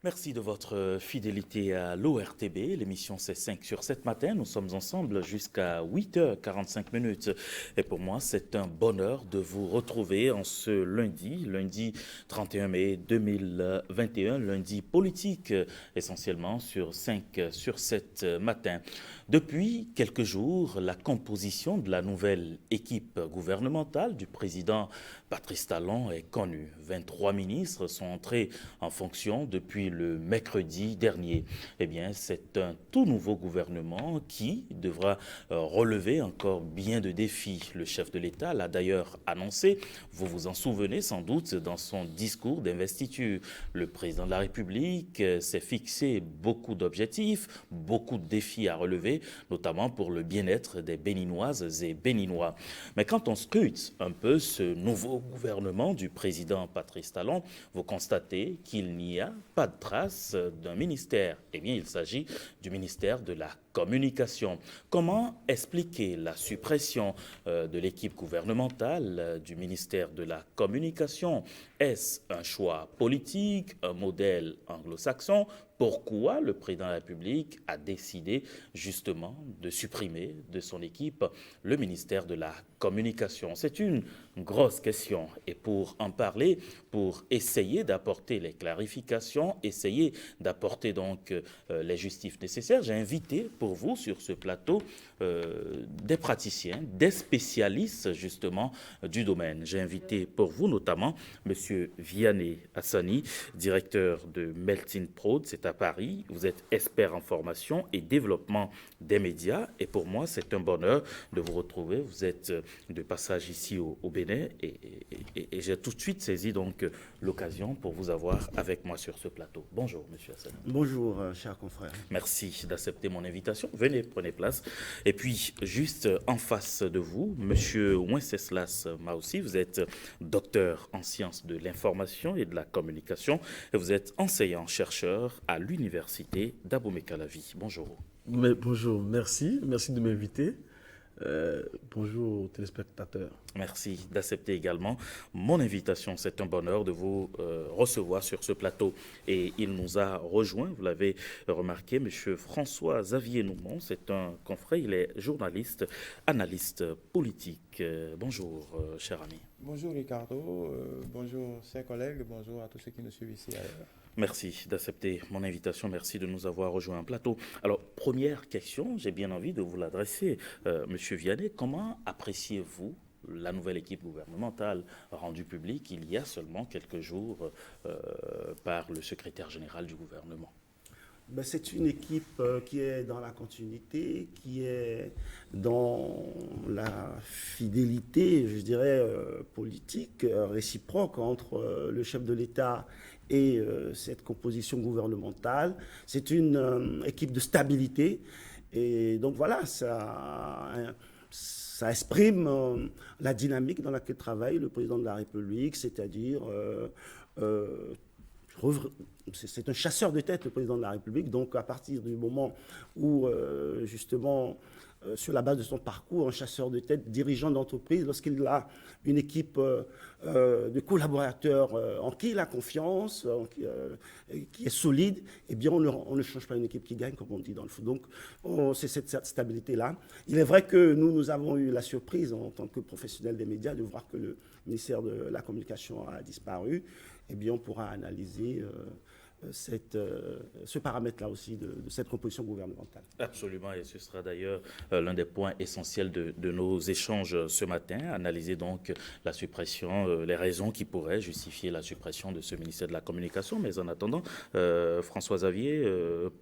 Merci de votre fidélité à l'ORTB. L'émission c'est 5 sur 7 matin. Nous sommes ensemble jusqu'à 8h45 minutes. Et pour moi, c'est un bonheur de vous retrouver en ce lundi 31 mai 2021, lundi politique, essentiellement sur 5 sur 7 matin. Depuis quelques jours, la composition de la nouvelle équipe gouvernementale du président Patrice Talon est connue. 23 ministres sont entrés en fonction depuis le mercredi dernier. Eh bien, c'est un tout nouveau gouvernement qui devra relever encore bien de défis. Le chef de l'État l'a d'ailleurs annoncé, vous vous en souvenez sans doute, dans son discours d'investiture. Le président de la République s'est fixé beaucoup d'objectifs, beaucoup de défis à relever, notamment pour le bien-être des Béninoises et Béninois. Mais quand on scrute un peu ce nouveau gouvernement du président Patrice Talon, vous constatez qu'il n'y a pas de trace d'un ministère. Eh bien, il s'agit du ministère de la Communication. Comment expliquer la suppression de l'équipe gouvernementale du ministère de la Communication? Est-ce un choix politique, un modèle anglo-saxon? Pourquoi le président de la République a décidé justement de supprimer de son équipe le ministère de la Communication? C'est une grosse question. Et pour en parler, pour essayer d'apporter les clarifications, essayer d'apporter donc les justifs nécessaires, j'ai invité pour vous sur ce plateau des praticiens, des spécialistes justement du domaine. J'ai invité pour vous notamment M. Vianney Hassani, directeur de Melting Prod, c'est à Paris. Vous êtes expert en formation et développement des médias. Et pour moi, c'est un bonheur de vous retrouver. Vous êtes de passage ici au Bénin et j'ai tout de suite saisi donc l'occasion pour vous avoir avec moi sur ce plateau. Bonjour, M. Hassani. Bonjour, cher confrère. Merci d'accepter mon invitation. Venez, prenez place. Et puis, juste en face de vous, M. Wenceslas Maussi, vous êtes docteur en sciences de l'information et de la communication et vous êtes enseignant-chercheur à l'université d'Abomey-Calavi. Bonjour. Bonjour, merci de m'inviter. Bonjour aux téléspectateurs. Merci d'accepter également mon invitation. C'est un bonheur de vous recevoir sur ce plateau. Et il nous a rejoint, vous l'avez remarqué, M. François-Xavier Noumon. C'est un confrère, il est journaliste, analyste politique. Bonjour, cher ami. Bonjour Ricardo, bonjour chers collègues, bonjour à tous ceux qui nous suivent ici ailleurs. Merci d'accepter mon invitation, merci de nous avoir rejoint un plateau. Alors, première question, j'ai bien envie de vous l'adresser. Monsieur Vianney, comment appréciez-vous la nouvelle équipe gouvernementale rendue publique il y a seulement quelques jours par le secrétaire général du gouvernement? C'est une équipe qui est dans la continuité, qui est dans la fidélité, je dirais, politique, réciproque entre le chef de l'État et cette composition gouvernementale. C'est une équipe de stabilité. Et donc voilà, ça exprime la dynamique dans laquelle travaille le président de la République, c'est-à-dire c'est un chasseur de tête, le président de la République. Donc, à partir du moment où, justement, sur la base de son parcours, un chasseur de tête, dirigeant d'entreprise, lorsqu'il a une équipe de collaborateurs en qui il a confiance, qui est solide, eh bien, on ne change pas une équipe qui gagne, comme on dit dans le foot. Donc, c'est cette stabilité-là. Il est vrai que nous avons eu la surprise, en tant que professionnels des médias, de voir que le ministère de la Communication a disparu. Eh bien, on pourra analyser ce paramètre-là aussi de cette composition gouvernementale. Absolument, et ce sera d'ailleurs l'un des points essentiels de nos échanges ce matin. Analyser donc la suppression, les raisons qui pourraient justifier la suppression de ce ministère de la Communication. Mais en attendant, François-Xavier,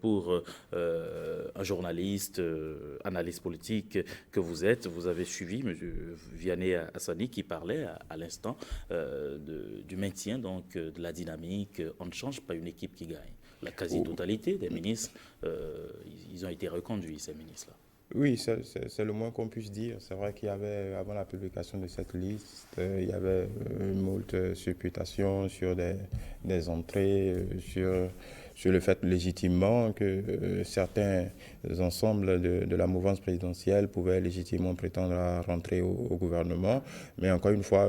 pour un journaliste, analyste politique que vous êtes, vous avez suivi M. Vianney Hassani qui parlait à l'instant du maintien donc, de la dynamique. On ne change pas une équipe qui gagne. La quasi-totalité des ministres, ils ont été reconduits, ces ministres-là. Oui, c'est le moins qu'on puisse dire. C'est vrai qu'il y avait, avant la publication de cette liste, il y avait moult supputations sur des entrées, sur le fait légitimement que certains ensembles de la mouvance présidentielle pouvaient légitimement prétendre à rentrer au gouvernement. Mais encore une fois,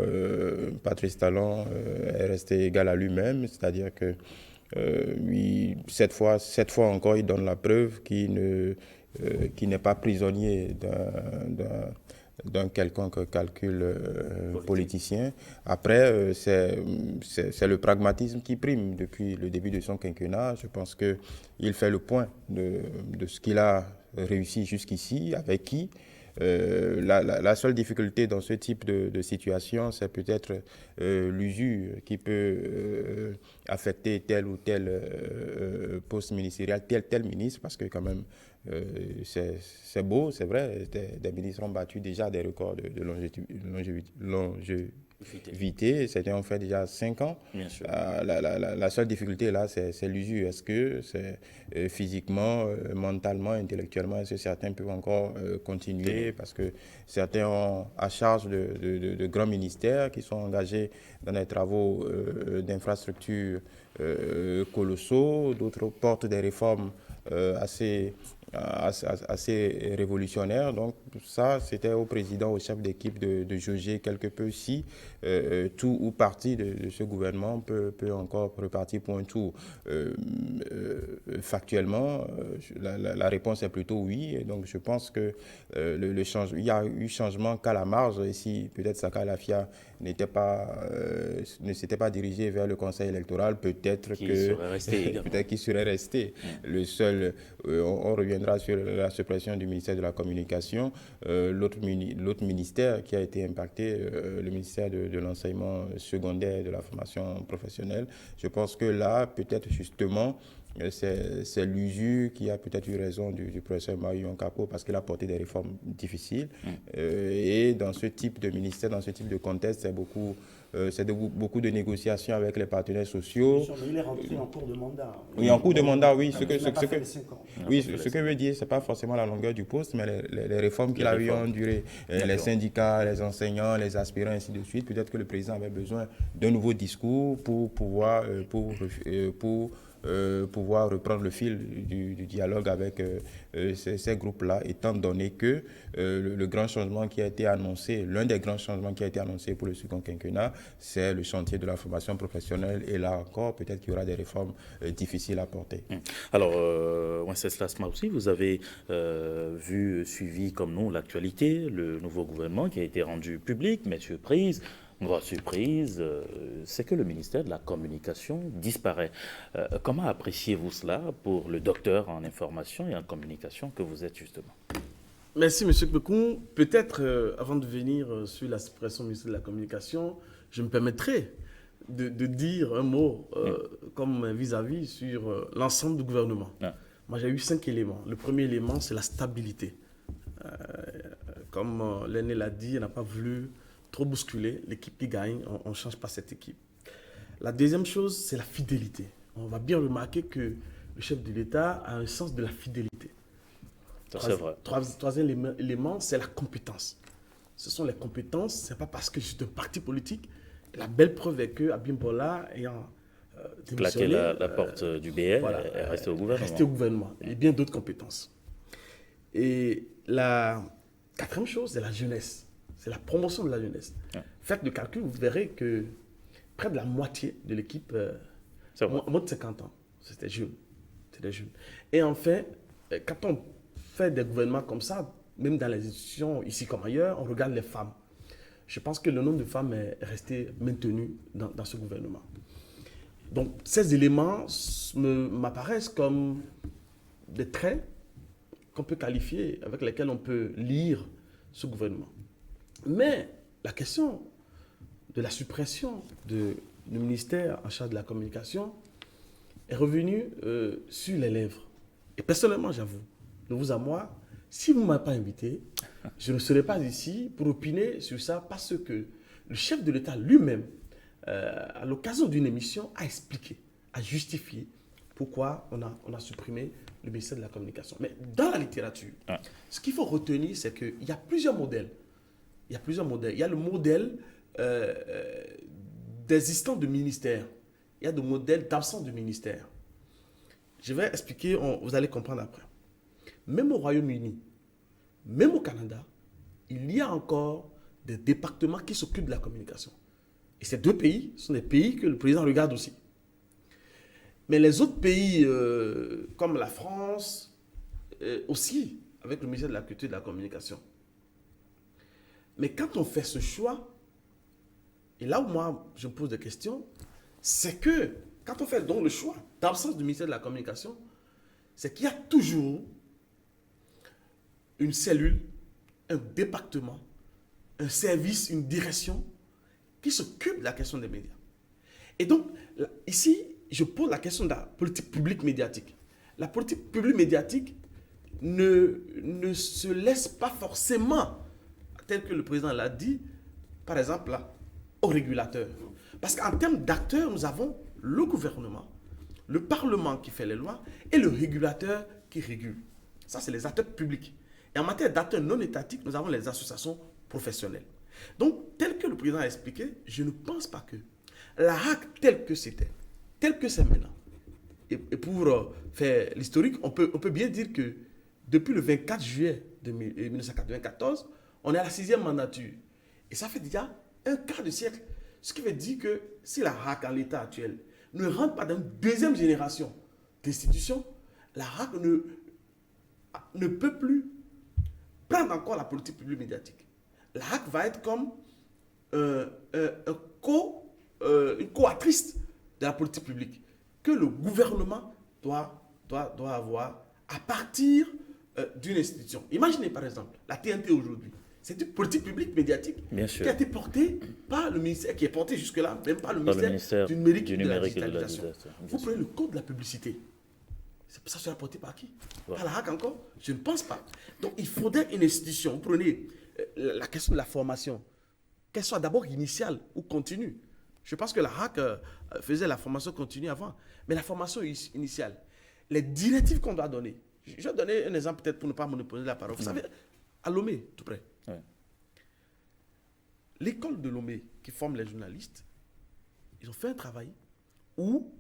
Patrice Talon est resté égal à lui-même, c'est-à-dire que Cette fois encore, il donne la preuve qu'il n'est pas prisonnier d'un quelconque calcul politicien. Après, c'est le pragmatisme qui prime depuis le début de son quinquennat. Je pense qu'il fait le point de ce qu'il a réussi jusqu'ici, avec qui. La seule difficulté dans ce type de situation, c'est peut-être l'usure qui peut affecter tel ou tel poste ministériel, tel ministre, parce que quand même, c'est beau, c'est vrai, des ministres ont battu déjà des records de longévité. C'était en fait déjà 5 ans. Bien sûr. La seule difficulté là, c'est l'usure. Est-ce que c'est physiquement, mentalement, intellectuellement, est-ce que certains peuvent encore continuer, parce que certains ont à charge de grands ministères qui sont engagés dans des travaux d'infrastructures colossaux, d'autres portent des réformes assez révolutionnaire. Donc ça, c'était au président, au chef d'équipe de jauger quelque peu si tout ou partie de ce gouvernement peut encore repartir pour un tour. Factuellement, la réponse est plutôt oui. Et donc je pense que il y a eu changement qu'à la marge. Et si peut-être Saka Lafia ne s'était pas dirigé vers le conseil électoral, peut-être qu'il serait resté. Le seul, on reviendra sur la suppression du ministère de la Communication. L'autre ministère qui a été impacté, le ministère de l'enseignement secondaire et de la formation professionnelle. Je pense que là, peut-être justement, c'est l'usure qui a peut-être eu raison du professeur Marion Capo, parce qu'il a porté des réformes difficiles. Et dans ce type de ministère, dans ce type de contexte, c'est beaucoup de négociations avec les partenaires sociaux. Il est rentré en cours de mandat. Oui, en cours de mandat, oui. Ce que je veux dire, ce n'est pas forcément la longueur du poste, mais les réformes qu'il a eu en durée. Les syndicats, les enseignants, les aspirants, ainsi de suite. Peut-être que le président avait besoin d'un nouveau discours pour pouvoir reprendre le fil du dialogue avec ces groupes-là, étant donné que le grand changement qui a été annoncé, l'un des grands changements qui a été annoncé pour le second quinquennat, c'est le chantier de la formation professionnelle. Et là encore, peut-être qu'il y aura des réformes difficiles à porter. Alors, Wenceslas aussi, vous avez suivi comme nous l'actualité, le nouveau gouvernement qui a été rendu public, mais surprise. Grosse surprise, c'est que le ministère de la Communication disparaît. Comment appréciez-vous cela pour le docteur en information et en communication que vous êtes justement? Merci, M. Kbekoun. Peut-être, avant de venir sur la suppression du ministère de la Communication, je me permettrai de dire un mot comme vis-à-vis sur l'ensemble du gouvernement. Moi, j'ai eu 5 éléments. Le premier élément, c'est la stabilité. Comme l'aîné l'a dit, elle n'a pas voulu trop bousculer l'équipe qui gagne, on ne change pas cette équipe. La deuxième chose, c'est la fidélité. On va bien remarquer que le chef de l'État a un sens de la fidélité. C'est vrai. Troisième élément, c'est la compétence. Ce sont les compétences, ce n'est pas parce que je suis un parti politique. La belle preuve est que Abimbola ayant claqué la porte du BL, est resté au gouvernement. Resté au gouvernement, et bien d'autres compétences. Et la quatrième chose, c'est la jeunesse. C'est la promotion de la jeunesse. Faites le calcul, vous verrez que près de la moitié de l'équipe, moins de 50 ans, c'était jeune. Et enfin, quand on fait des gouvernements comme ça, même dans les institutions, ici comme ailleurs, on regarde les femmes. Je pense que le nombre de femmes est resté maintenu dans ce gouvernement. Donc, ces éléments m'apparaissent comme des traits qu'on peut qualifier, avec lesquels on peut lire ce gouvernement. Mais la question de la suppression du ministère en charge de la communication est revenue sur les lèvres. Et personnellement, j'avoue, de vous à moi, si vous ne m'avez pas invité, je ne serais pas ici pour opiner sur ça, parce que le chef de l'État lui-même, à l'occasion d'une émission, a expliqué, a justifié pourquoi on a supprimé le ministère de la Communication. Mais dans la littérature, ce qu'il faut retenir, c'est qu'il y a plusieurs modèles. Il y a le modèle d'existence de ministère. Il y a le modèle d'absence de ministère. Je vais expliquer, vous allez comprendre après. Même au Royaume-Uni, même au Canada, il y a encore des départements qui s'occupent de la communication. Et ces deux pays sont des pays que le président regarde aussi. Mais les autres pays, comme la France, aussi, avec le ministère de la Culture et de la Communication. Mais quand on fait ce choix, et là où moi je me pose des questions, c'est que quand on fait donc le choix, dans le sens du ministère de la Communication, c'est qu'il y a toujours une cellule, un département, un service, une direction qui s'occupe de la question des médias. Et donc, ici, je pose la question de la politique publique médiatique. La politique publique médiatique ne se laisse pas forcément, tel que le président l'a dit, par exemple, là, au régulateur. Parce qu'en termes d'acteurs, nous avons le gouvernement, le Parlement qui fait les lois et le régulateur qui régule. Ça, c'est les acteurs publics. Et en matière d'acteurs non étatiques, nous avons les associations professionnelles. Donc, tel que le président a expliqué, je ne pense pas que la HAC, telle que c'était, telle que c'est maintenant, et pour faire l'historique, on peut bien dire que depuis le 24 juillet 1994, on est à la 6e mandature. Et ça fait déjà un quart de siècle. Ce qui veut dire que si la HAC, en l'état actuel, ne rentre pas dans une deuxième génération d'institutions, la HAC ne peut plus prendre encore la politique publique médiatique. La HAC va être comme une coactrice de la politique publique que le gouvernement doit avoir à partir d'une institution. Imaginez par exemple la TNT aujourd'hui. C'est une politique publique médiatique qui a été portée par le ministère, qui est portée jusque-là, même par le ministère du numérique et de la digitalisation. Vous prenez le code de la publicité. Ça sera porté par qui? Par la HAC encore? Je ne pense pas. Donc il faudrait une institution. Vous prenez la question de la formation, qu'elle soit d'abord initiale ou continue. Je pense que la HAC faisait la formation continue avant. Mais la formation initiale, les directives qu'on doit donner. Je vais donner un exemple peut-être pour ne pas monopoliser la parole. Vous savez, à Lomé, tout près, l'école de Lomé qui forme les journalistes, ils ont fait un travail où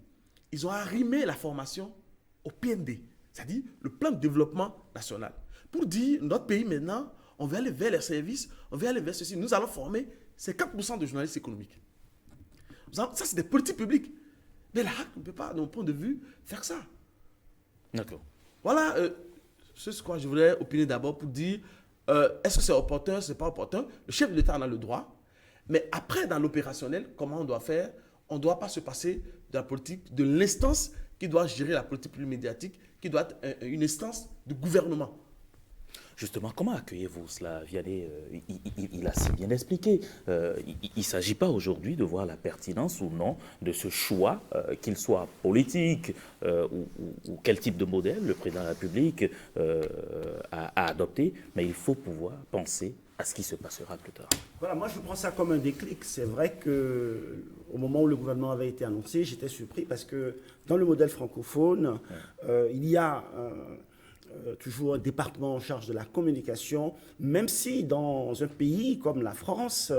ils ont arrimé la formation au PND, c'est-à-dire le plan de développement national, pour dire notre pays maintenant, on va aller vers les services, on va aller vers ceci. Nous allons former 50% de journalistes économiques. Ça, c'est des politiques publiques. Mais la HAC ne peut pas, de mon point de vue, faire ça. D'accord. Voilà ce que je voulais opiner d'abord pour dire est-ce que c'est opportun, c'est pas opportun. Le chef de l'État en a le droit. Mais après, dans l'opérationnel, comment on doit faire? On ne doit pas se passer de la politique, de l'instance qui doit gérer la politique plus médiatique, qui doit être une instance de gouvernement. Justement, comment accueillez-vous cela, Vianney? Il a si bien expliqué. Il ne s'agit pas aujourd'hui de voir la pertinence ou non de ce choix, qu'il soit politique ou quel type de modèle le président de la République a adopté, mais il faut pouvoir penser à ce qui se passera plus tard. Voilà, moi je prends ça comme un déclic. C'est vrai qu'au moment où le gouvernement avait été annoncé, j'étais surpris parce que dans le modèle francophone, il y a toujours un département en charge de la communication, même si dans un pays comme la France,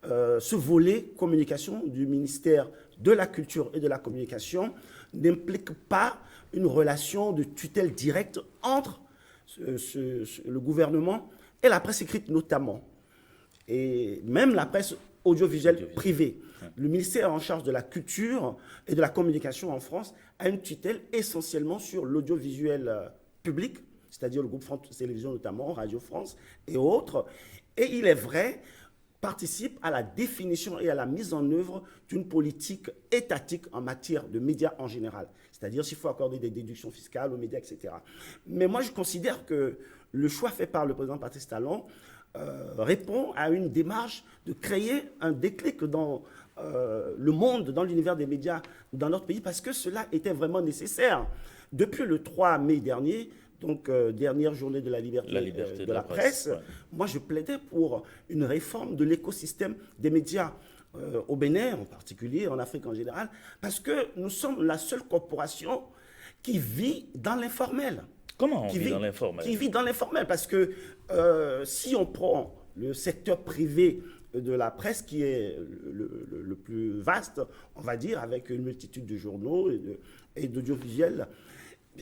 ce volet communication du ministère de la Culture et de la Communication n'implique pas une relation de tutelle directe entre le gouvernement et la presse écrite notamment, et même la presse audiovisuelle privée. Le ministère en charge de la culture et de la communication en France a une tutelle essentiellement sur l'audiovisuel public, c'est-à-dire le groupe France Télévisions notamment, Radio France et autres. Et il est vrai, participe à la définition et à la mise en œuvre d'une politique étatique en matière de médias en général. C'est-à-dire s'il faut accorder des déductions fiscales aux médias, etc. Mais moi, je considère que le choix fait par le président Patrice Talon répond à une démarche de créer un déclic dans le monde, dans l'univers des médias dans notre pays, parce que cela était vraiment nécessaire. Depuis le 3 mai dernier, donc dernière journée de la liberté de la presse, moi je plaidais pour une réforme de l'écosystème des médias au Bénin en particulier, en Afrique en général, parce que nous sommes la seule corporation qui vit dans l'informel. Comment on vit dans l'informel? Qui vit dans l'informel, parce que si on prend le secteur privé de la presse, qui est le plus vaste, on va dire, avec une multitude de journaux et d'audiovisuels,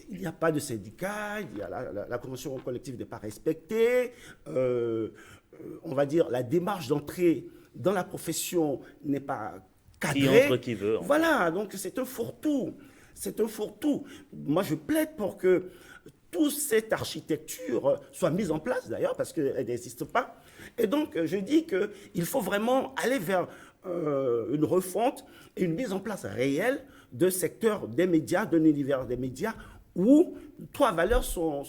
il n'y a pas de syndicat, il y a la convention collective n'est pas respectée, on va dire la démarche d'entrée dans la profession n'est pas cadrée. Qui entre qui veut. Voilà, donc c'est un fourre-tout. c'est un fourre-tout. Moi, je plaide pour que toute cette architecture soit mise en place, d'ailleurs, parce qu'elle n'existe pas. Et donc, je dis qu'il faut vraiment aller vers une refonte et une mise en place réelle de secteurs des médias, d'un univers des médias, où trois valeurs sont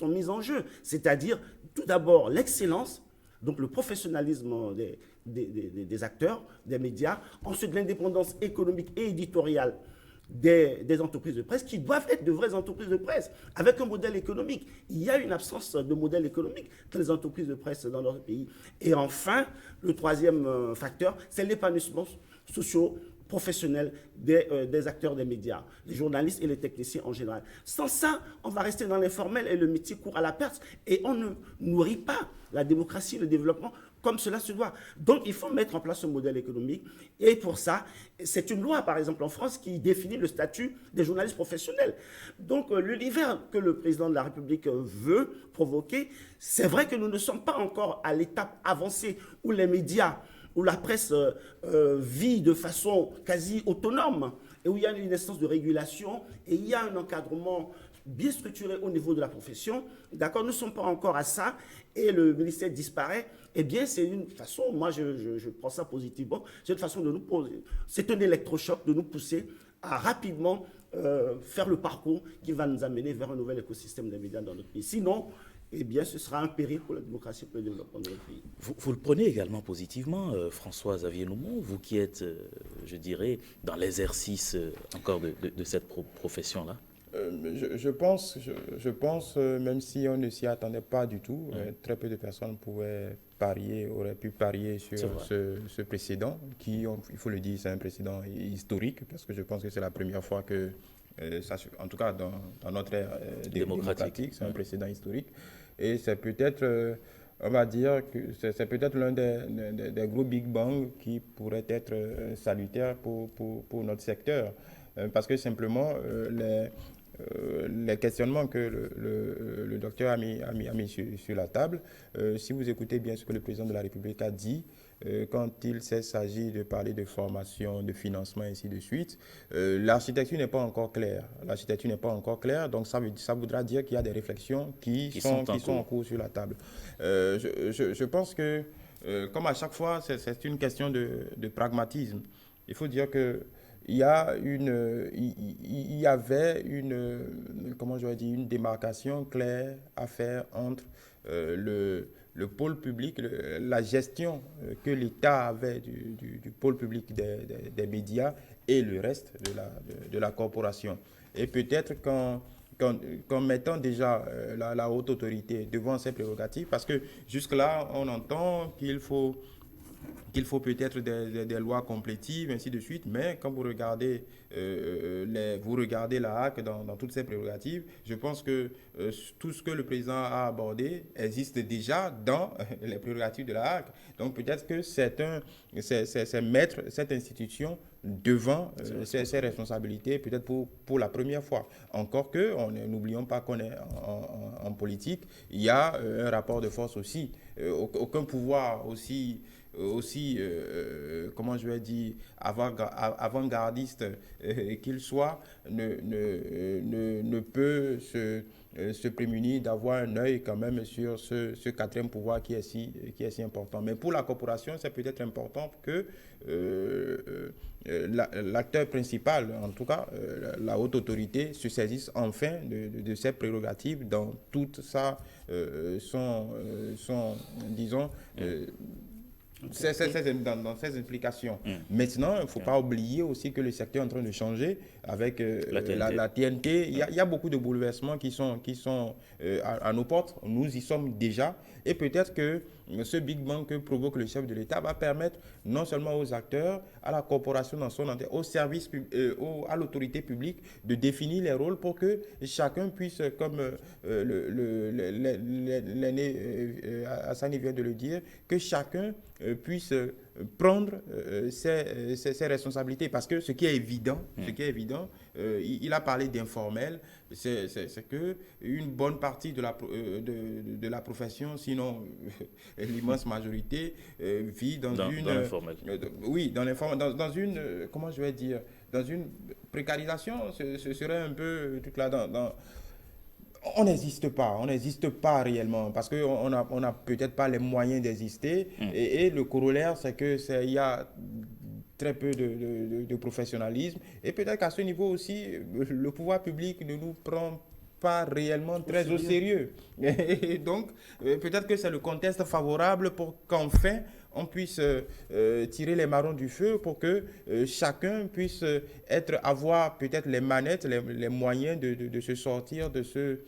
mises en jeu. C'est-à-dire, tout d'abord, l'excellence, donc le professionnalisme des acteurs, des médias, ensuite l'indépendance économique et éditoriale des entreprises de presse qui doivent être de vraies entreprises de presse avec un modèle économique. Il y a une absence de modèle économique dans les entreprises de presse dans notre pays. Et enfin, le troisième facteur, c'est l'épanouissement socio-professionnel des acteurs des médias, les journalistes et les techniciens en général. Sans ça, on va rester dans l'informel et le métier court à la perte et on ne nourrit pas la démocratie, le développement comme cela se doit. Donc, il faut mettre en place un modèle économique. Et pour ça, c'est une loi, par exemple, en France, qui définit le statut des journalistes professionnels. Donc, l'univers que le président de la République veut provoquer, c'est vrai que nous ne sommes pas encore à l'étape avancée où les médias, où la presse vit de façon quasi autonome, et où il y a une instance de régulation, et il y a un encadrement bien structuré au niveau de la profession. D'accord, nous ne sommes pas encore à ça, et le ministère disparaît. Eh bien, c'est une façon, moi je prends ça positivement, c'est une façon de nous poser, c'est un électrochoc de nous pousser à rapidement faire le parcours qui va nous amener vers un nouvel écosystème des médias dans notre pays. Sinon, eh bien, ce sera un péril pour la démocratie et pour le développement de notre pays. Vous le prenez également positivement, François Xavier Noumon, vous qui êtes, je dirais, dans l'exercice encore de cette profession-là? Je pense, même si on ne s'y attendait pas du tout, très peu de personnes auraient pu parier sur ce précédent, qui, il faut le dire, c'est un précédent historique, parce que je pense que c'est la première fois que, en tout cas dans notre ère démocratique, c'est un précédent historique. Et c'est peut-être, on va dire, que c'est peut-être l'un des gros Big Bang qui pourrait être salutaire pour notre secteur. Parce que simplement, les questionnements que le docteur a mis sur la table, si vous écoutez bien ce que le président de la République a dit, quand il s'agit de parler de formation, de financement, et ainsi de suite, l'architecture n'est pas encore claire. L'architecture n'est pas encore claire, donc ça voudra dire qu'il y a des réflexions qui sont en cours sur la table. Je pense que, comme à chaque fois, c'est une question de pragmatisme. Il faut dire que il y avait une démarcation claire à faire entre le pôle public, la gestion que l'État avait du pôle public des médias et le reste de la corporation. Et peut-être qu'en mettant déjà la haute autorité devant ses prérogatives, parce que jusque-là, on entend qu'il faut peut-être des lois complétives, ainsi de suite, mais quand vous regardez la HAC dans toutes ses prérogatives, je pense que tout ce que le président a abordé existe déjà dans les prérogatives de la HAC. Donc peut-être que c'est mettre cette institution devant ses responsabilités, peut-être pour la première fois. Encore que, n'oublions pas qu'on est en politique, il y a un rapport de force aussi. Aucun pouvoir aussi comment je vais dire, avant-gardiste qu'il soit, ne peut se prémunir d'avoir un œil quand même sur ce quatrième pouvoir qui est si important. Mais pour la corporation, c'est peut-être important que l'acteur principal, en tout cas la haute autorité, se saisisse enfin de ses prérogatives dans toute disons, dans ces implications. Maintenant, il ne faut pas oublier aussi que le secteur est en train de changer avec la TNT. Il y a beaucoup de bouleversements qui sont à nos portes. Nous y sommes déjà. Et peut-être que ce Big Bang que provoque le chef de l'État va permettre non seulement aux acteurs, à la corporation dans son entier, aux services, à l'autorité publique, de définir les rôles pour que chacun puisse, comme l'aîné Hassani vient de le dire, que chacun puisse prendre ses responsabilités. Parce que ce qui est évident, il a parlé d'informel, c'est que une bonne partie de la profession, sinon l'immense majorité, vit dans l'informel. Oui, dans une, comment je vais dire, dans une précarisation, ce serait un peu tout là on n'existe pas réellement parce qu'on n'a peut-être pas les moyens d'exister et le corollaire c'est qu'il y a très peu de professionnalisme et peut-être qu'à ce niveau aussi le pouvoir public ne nous prend pas réellement très au sérieux. Et donc peut-être que c'est le contexte favorable pour qu'enfin on puisse tirer les marrons du feu pour que chacun puisse avoir peut-être les manettes, les moyens de se sortir de ce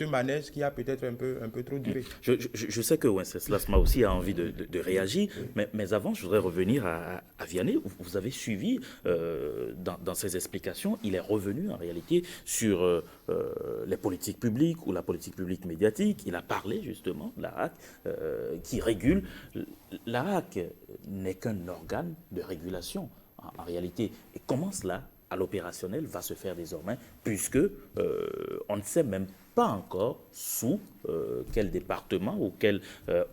manège qui a peut-être un peu trop duré. Je sais que Wenceslas aussi a envie de réagir, mais avant, je voudrais revenir à Vianney. Vous avez suivi dans ses explications, il est revenu en réalité sur les politiques publiques ou la politique publique médiatique. Il a parlé justement de l'ARAC qui régule. L'ARAC n'est qu'un organe de régulation en réalité. Et comment cela à l'opérationnel va se faire désormais, puisque on ne sait même pas encore sous quel département ou quelle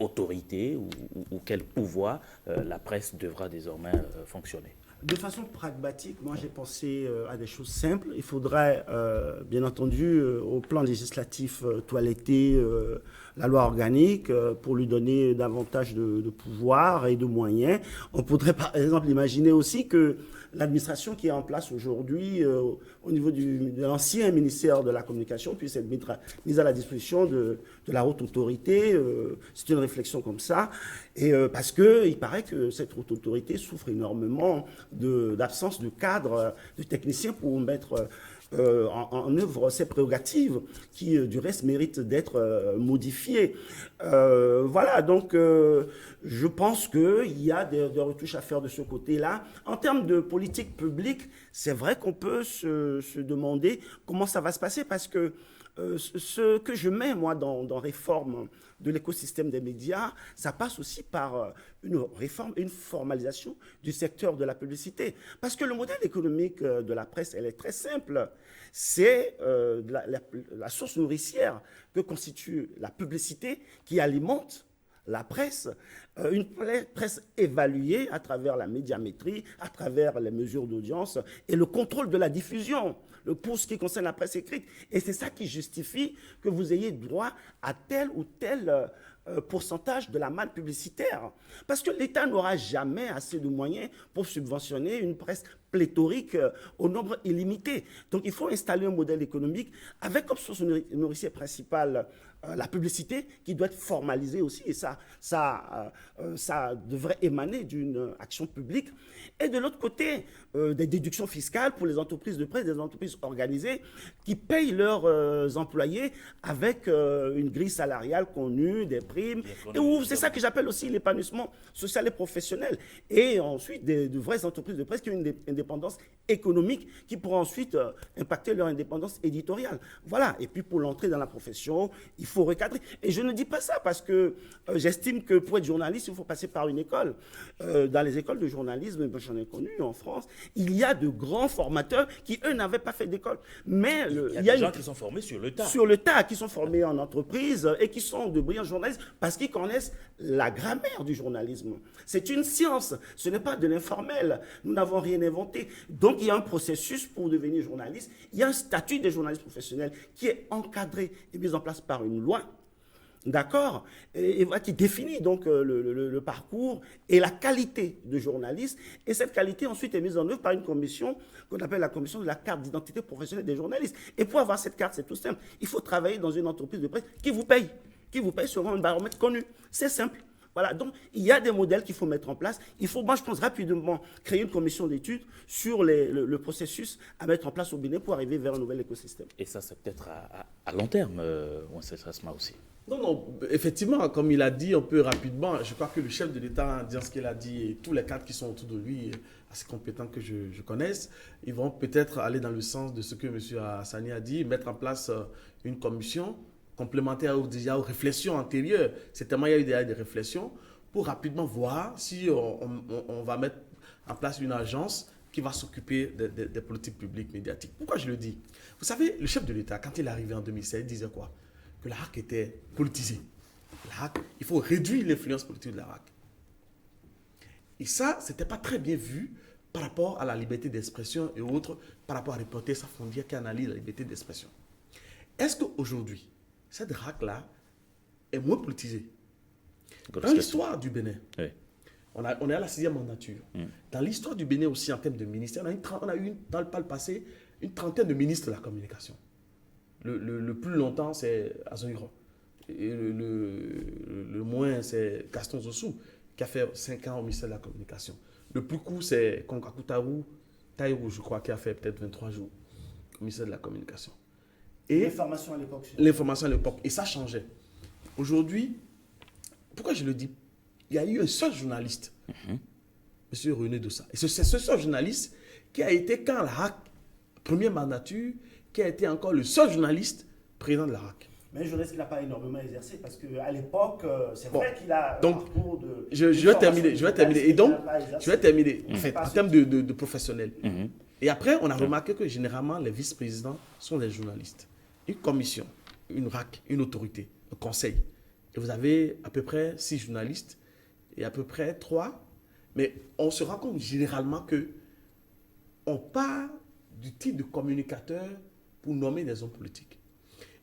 autorité ou quel pouvoir la presse devra désormais fonctionner. De façon pragmatique, moi j'ai pensé à des choses simples. Il faudrait, bien entendu, au plan législatif, toiletter la loi organique pour lui donner davantage de pouvoir et de moyens. On pourrait par exemple imaginer aussi que l'administration qui est en place aujourd'hui au niveau de l'ancien ministère de la Communication puisse être mise à la disposition de la haute autorité. C'est une réflexion comme ça. Et parce qu'il paraît que cette haute autorité souffre énormément d'absence de cadres, de techniciens pour mettre en œuvre ces prérogatives qui, du reste, méritent d'être modifiées. Voilà, donc je pense qu'il y a des retouches à faire de ce côté-là. En termes de politique publique, c'est vrai qu'on peut se demander comment ça va se passer parce que ce que je mets, moi, dans réforme de l'écosystème des médias, ça passe aussi par une réforme, une formalisation du secteur de la publicité. Parce que le modèle économique de la presse, elle est très simple. C'est la source nourricière que constitue la publicité qui alimente la presse, une presse évaluée à travers la médiamétrie, à travers les mesures d'audience et le contrôle de la diffusion pour ce qui concerne la presse écrite. Et c'est ça qui justifie que vous ayez droit à tel ou tel pourcentage de la manne publicitaire. Parce que l'État n'aura jamais assez de moyens pour subventionner une presse pléthorique au nombre illimité. Donc il faut installer un modèle économique avec comme source nourricière principale la publicité qui doit être formalisée aussi. Et ça devrait émaner d'une action publique. Et de l'autre côté, des déductions fiscales pour les entreprises de presse, des entreprises organisées qui payent leurs employés avec une grille salariale connue, des primes. Et c'est ça que j'appelle aussi l'épanouissement social et professionnel. Et ensuite, de vraies entreprises de presse qui ont une indépendance économique qui pourront ensuite impacter leur indépendance éditoriale. Voilà. Et puis pour l'entrée dans la profession, il faut recadrer. Et je ne dis pas ça parce que j'estime que pour être journaliste, il faut passer par une école. Dans les écoles de journalisme, j'en ai connu en France, il y a de grands formateurs qui, eux, n'avaient pas fait d'école. Mais il y a des gens qui sont formés sur le tas. Sur le tas, qui sont formés en entreprise et qui sont de brillants journalistes parce qu'ils connaissent la grammaire du journalisme. C'est une science, ce n'est pas de l'informel. Nous n'avons rien inventé. Donc, il y a un processus pour devenir journaliste. Il y a un statut des journalistes professionnels qui est encadré et mis en place par une loi. D'accord, et qui définit donc le parcours et la qualité de journaliste. Et cette qualité ensuite est mise en œuvre par une commission qu'on appelle la commission de la carte d'identité professionnelle des journalistes. Et pour avoir cette carte, c'est tout simple. Il faut travailler dans une entreprise de presse qui vous paye sur un baromètre connu. C'est simple. Voilà, donc il y a des modèles qu'il faut mettre en place. Il faut, moi je pense rapidement, créer une commission d'études sur le processus à mettre en place au Bénin pour arriver vers un nouvel écosystème. Et ça, c'est peut-être à long terme, Wenceslas aussi. Non, effectivement, comme il a dit un peu rapidement, je crois que le chef de l'État, en disant ce qu'il a dit, et tous les cadres qui sont autour de lui, assez compétents que je connaisse, ils vont peut-être aller dans le sens de ce que M. Hassani a dit, mettre en place une commission complémentaire déjà aux réflexions antérieures. Certainement, il y a eu déjà des réflexions pour rapidement voir si on va mettre en place une agence qui va s'occuper des politiques publiques médiatiques. Pourquoi je le dis? Vous savez, le chef de l'État, quand il est arrivé en 2016, il disait quoi? Que la RAC était politisée. La RAC, il faut réduire l'influence politique de la RAC. Et ça, ce n'était pas très bien vu par rapport à la liberté d'expression et autres, par rapport à Reporters sans frontières qui analyse la liberté d'expression. Est-ce qu'aujourd'hui, cette RAC-là est moins politisée? Dans l'histoire du Bénin, oui. On est à la 6e mandature. Dans l'histoire du Bénin aussi, en termes de ministères, on a eu dans le passé une trentaine de ministres de la communication. Le plus longtemps, c'est Azoïro. Et le moins, c'est Gaston Zossou, qui a fait 5 ans au ministère de la Communication. Le plus court, c'est Konkaku Taïrou, je crois, qui a fait peut-être 23 jours au ministère de la Communication. Et l'information à l'époque. L'information à l'époque. Et ça changeait. Aujourd'hui, pourquoi je le dis? Il y a eu un seul journaliste, M. René Dossa. Et c'est ce seul journaliste qui a été, quand la RAC, première mandature, qui a été encore le seul journaliste président de la RAC. Mais un journaliste qu'il n'a pas énormément exercé, parce qu'à l'époque, c'est vrai qu'il a donc, un parcours de... Je vais terminer. Et donc, je vais terminer, en fait, en termes de professionnels. Et après, on a remarqué que généralement, les vice-présidents sont des journalistes. Une commission, une RAC, une autorité, un conseil. Et vous avez à peu près 6 journalistes et à peu près 3. Mais on se rend compte généralement que on part du type de communicateur pour nommer des hommes politiques.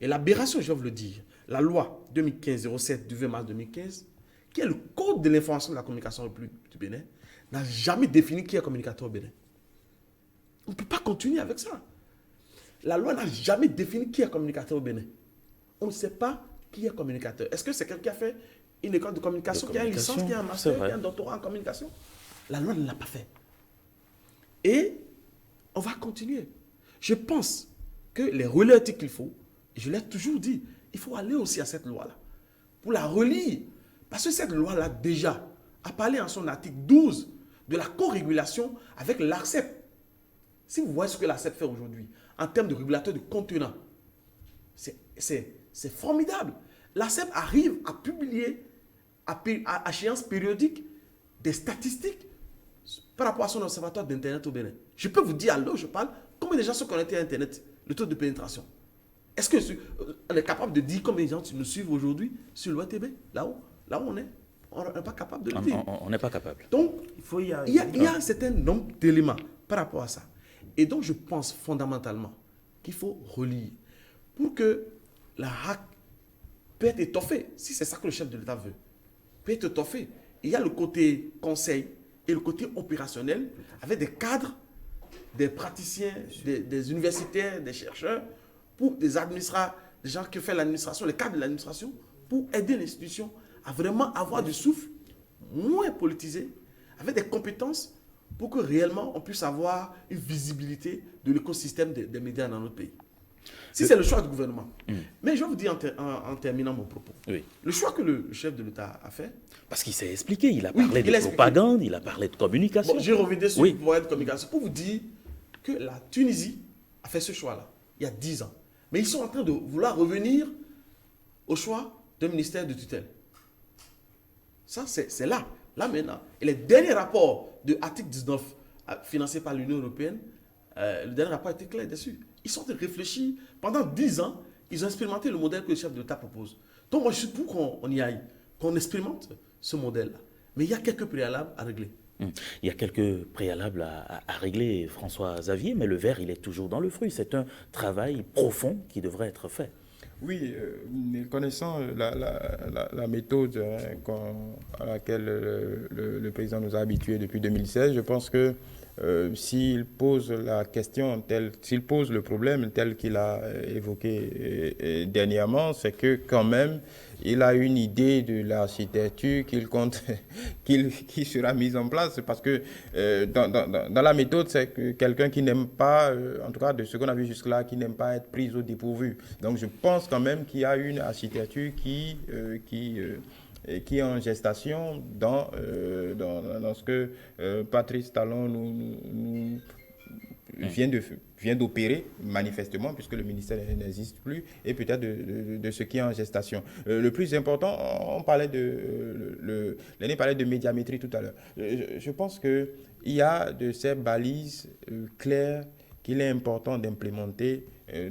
Et l'aberration, je vais vous le dire, la loi 2015-07 du 20 mars 2015, qui est le code de l'information et de la communication du Bénin, n'a jamais défini qui est communicateur au Bénin. On ne peut pas continuer avec ça. La loi n'a jamais défini qui est communicateur au Bénin. On ne sait pas qui est communicateur. Est-ce que c'est quelqu'un qui a fait une école de communication, qui a une licence, qui a un master, qui a un doctorat en communication? La loi ne l'a pas fait. Et on va continuer. Je pense que les relais qu'il faut, et je l'ai toujours dit, il faut aller aussi à cette loi-là, pour la relire. Parce que cette loi-là, déjà, a parlé en son article 12 de la co-régulation avec l'ARCEP. Si vous voyez ce que l'ARCEP fait aujourd'hui, en termes de régulateur de contenants, c'est formidable. L'ARCEP arrive à publier à échéance périodique des statistiques par rapport à son observatoire d'Internet au Bénin. Je peux vous dire, à l'heure où je parle, combien de gens sont connectés à Internet, le taux de pénétration. Est-ce qu'on est capable de dire combien de gens nous suivent aujourd'hui sur l'ORTB, là où on est? On n'est pas capable de le dire. On n'est pas capable. Donc, il y a un certain nombre d'éléments par rapport à ça. Et donc, je pense fondamentalement qu'il faut relire pour que la RAC peut être étoffée, si c'est ça que le chef de l'État veut, peut être étoffée. Il y a le côté conseil et le côté opérationnel avec des cadres, des praticiens, des universitaires, des chercheurs, pour des administrateurs, des gens qui font l'administration, les cadres de l'administration, pour aider l'institution à vraiment avoir du souffle, moins politisé, avec des compétences pour que réellement on puisse avoir une visibilité de l'écosystème des médias dans notre pays. Si c'est le choix du gouvernement. Mais je vais vous dire en terminant mon propos. Oui. Le choix que le chef de l'État a fait... Parce qu'il s'est expliqué, il a parlé de propagande, il a parlé de communication. Bon, j'ai reviendrai sur le pouvoir de communication pour vous dire que la Tunisie a fait ce choix-là, il y a 10 ans. Mais ils sont en train de vouloir revenir au choix d'un ministère de tutelle. Ça, c'est là maintenant. Et les derniers rapports de l'article 19 financés par l'Union européenne, le dernier rapport était clair dessus. Ils sont en train de réfléchir. Pendant 10 ans, ils ont expérimenté le modèle que le chef de l'État propose. Donc moi, je suis pour qu'on y aille, qu'on expérimente ce modèle-là. Mais il y a quelques préalables à régler. Il y a quelques préalables à régler, François Xavier, mais le verre, il est toujours dans le fruit. C'est un travail profond qui devrait être fait. Oui, connaissant la méthode à laquelle le président nous a habitués depuis 2016, je pense que s'il pose la question, s'il pose le problème tel qu'il a évoqué dernièrement, c'est que quand même, il a une idée de l'architecture qu'il compte, qui sera mise en place. Parce que dans la méthode, c'est que quelqu'un qui n'aime pas, en tout cas de ce qu'on a vu jusque-là, qui n'aime pas être pris au dépourvu. Donc je pense quand même qu'il y a une architecture qui est en gestation dans ce que Patrice Talon vient d'opérer manifestement, puisque le ministère n'existe plus, et peut-être de ce qui est en gestation. Le plus important, on parlait L'aîné parlait de médiamétrie tout à l'heure. Je pense qu'il y a de ces balises claires qu'il est important d'implémenter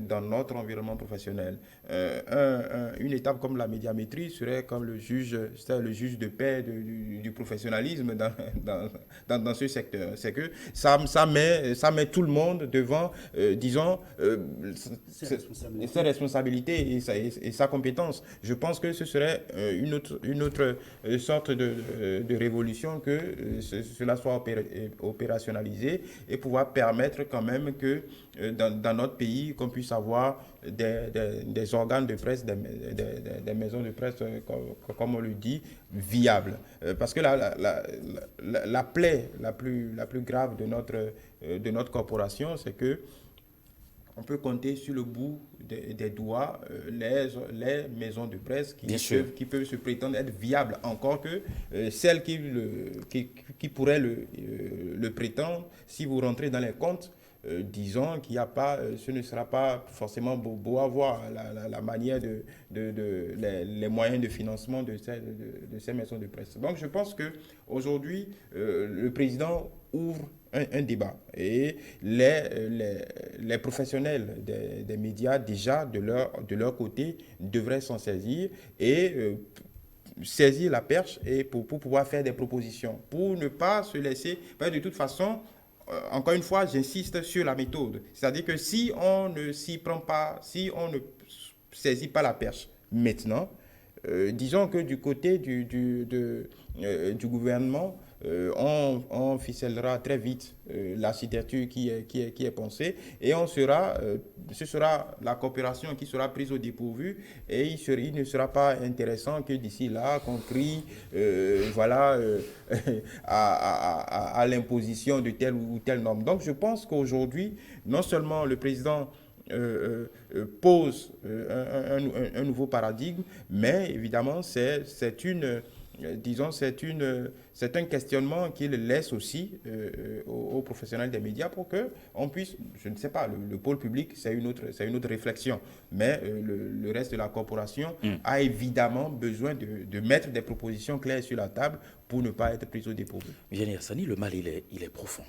dans notre environnement professionnel. Une étape comme la médiamétrie serait comme le juge de paix du professionnalisme dans ce secteur. C'est que ça met tout le monde devant, disons, ses responsabilités et sa compétence. Je pense que ce serait une autre sorte de révolution que cela soit opérationnalisé et pouvoir permettre quand même que dans notre pays, qu'on puisse avoir des organes de presse, des maisons de presse, comme on le dit, viables. Parce que la plaie la plus grave de notre corporation, c'est que on peut compter sur le bout des doigts les maisons de presse qui peuvent se prétendre être viables, encore que celles qui pourraient le prétendre, si vous rentrez dans les comptes, disons qu'il n'y a pas, ce ne sera pas forcément beau à voir la manière les moyens de financement de ces maisons de presse. Donc je pense qu'aujourd'hui, le président ouvre un débat et les professionnels des médias, déjà de leur côté, devraient s'en saisir et saisir la perche et pour pouvoir faire des propositions, pour ne pas se laisser, de toute façon. Encore une fois, j'insiste sur la méthode. C'est-à-dire que si on ne s'y prend pas, si on ne saisit pas la perche maintenant, disons que du côté du gouvernement, on ficellera très vite l'architecture qui est pensée et ce sera la coopération qui sera prise au dépourvu et il ne sera pas intéressant que d'ici là qu'on crie à l'imposition de telle ou telle norme. Donc je pense qu'aujourd'hui, non seulement le président pose un nouveau paradigme, mais évidemment c'est un questionnement qu'il laisse aussi aux professionnels des médias pour qu'on puisse, je ne sais pas, le pôle public, c'est une autre réflexion, mais le reste de la corporation a évidemment besoin de mettre des propositions claires sur la table pour ne pas être pris au dépourvu. Vianney Hassani, le mal, il est profond.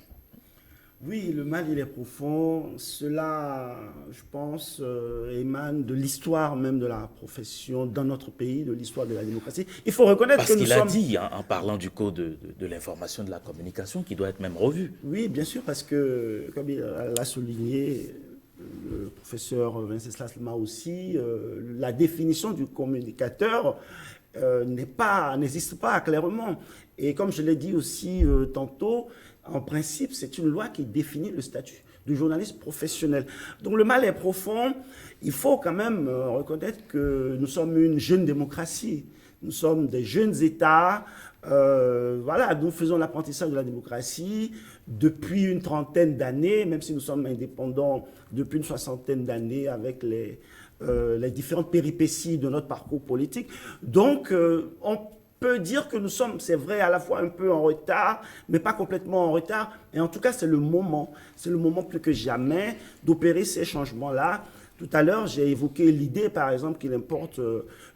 Oui, le mal, il est profond. Cela, je pense, émane de l'histoire même de la profession dans notre pays, de l'histoire de la démocratie. Il faut reconnaître que nous sommes... Parce qu'il a dit, en parlant du code de l'information et de la communication, qu'il doit être même revu. Oui, bien sûr, parce que, comme il l'a souligné, le professeur Venceslas Lema aussi, la définition du communicateur n'existe pas clairement. Et comme je l'ai dit aussi tantôt, en principe, c'est une loi qui définit le statut du journaliste professionnel. Donc le mal est profond. Il faut quand même reconnaître que nous sommes une jeune démocratie. Nous sommes des jeunes États. Nous faisons l'apprentissage de la démocratie depuis une trentaine d'années, même si nous sommes indépendants depuis une soixantaine d'années avec les différentes péripéties de notre parcours politique. Donc, on peut dire que nous sommes, c'est vrai, à la fois un peu en retard, mais pas complètement en retard. Et en tout cas, c'est le moment plus que jamais d'opérer ces changements-là. Tout à l'heure, j'ai évoqué l'idée, par exemple, qu'il importe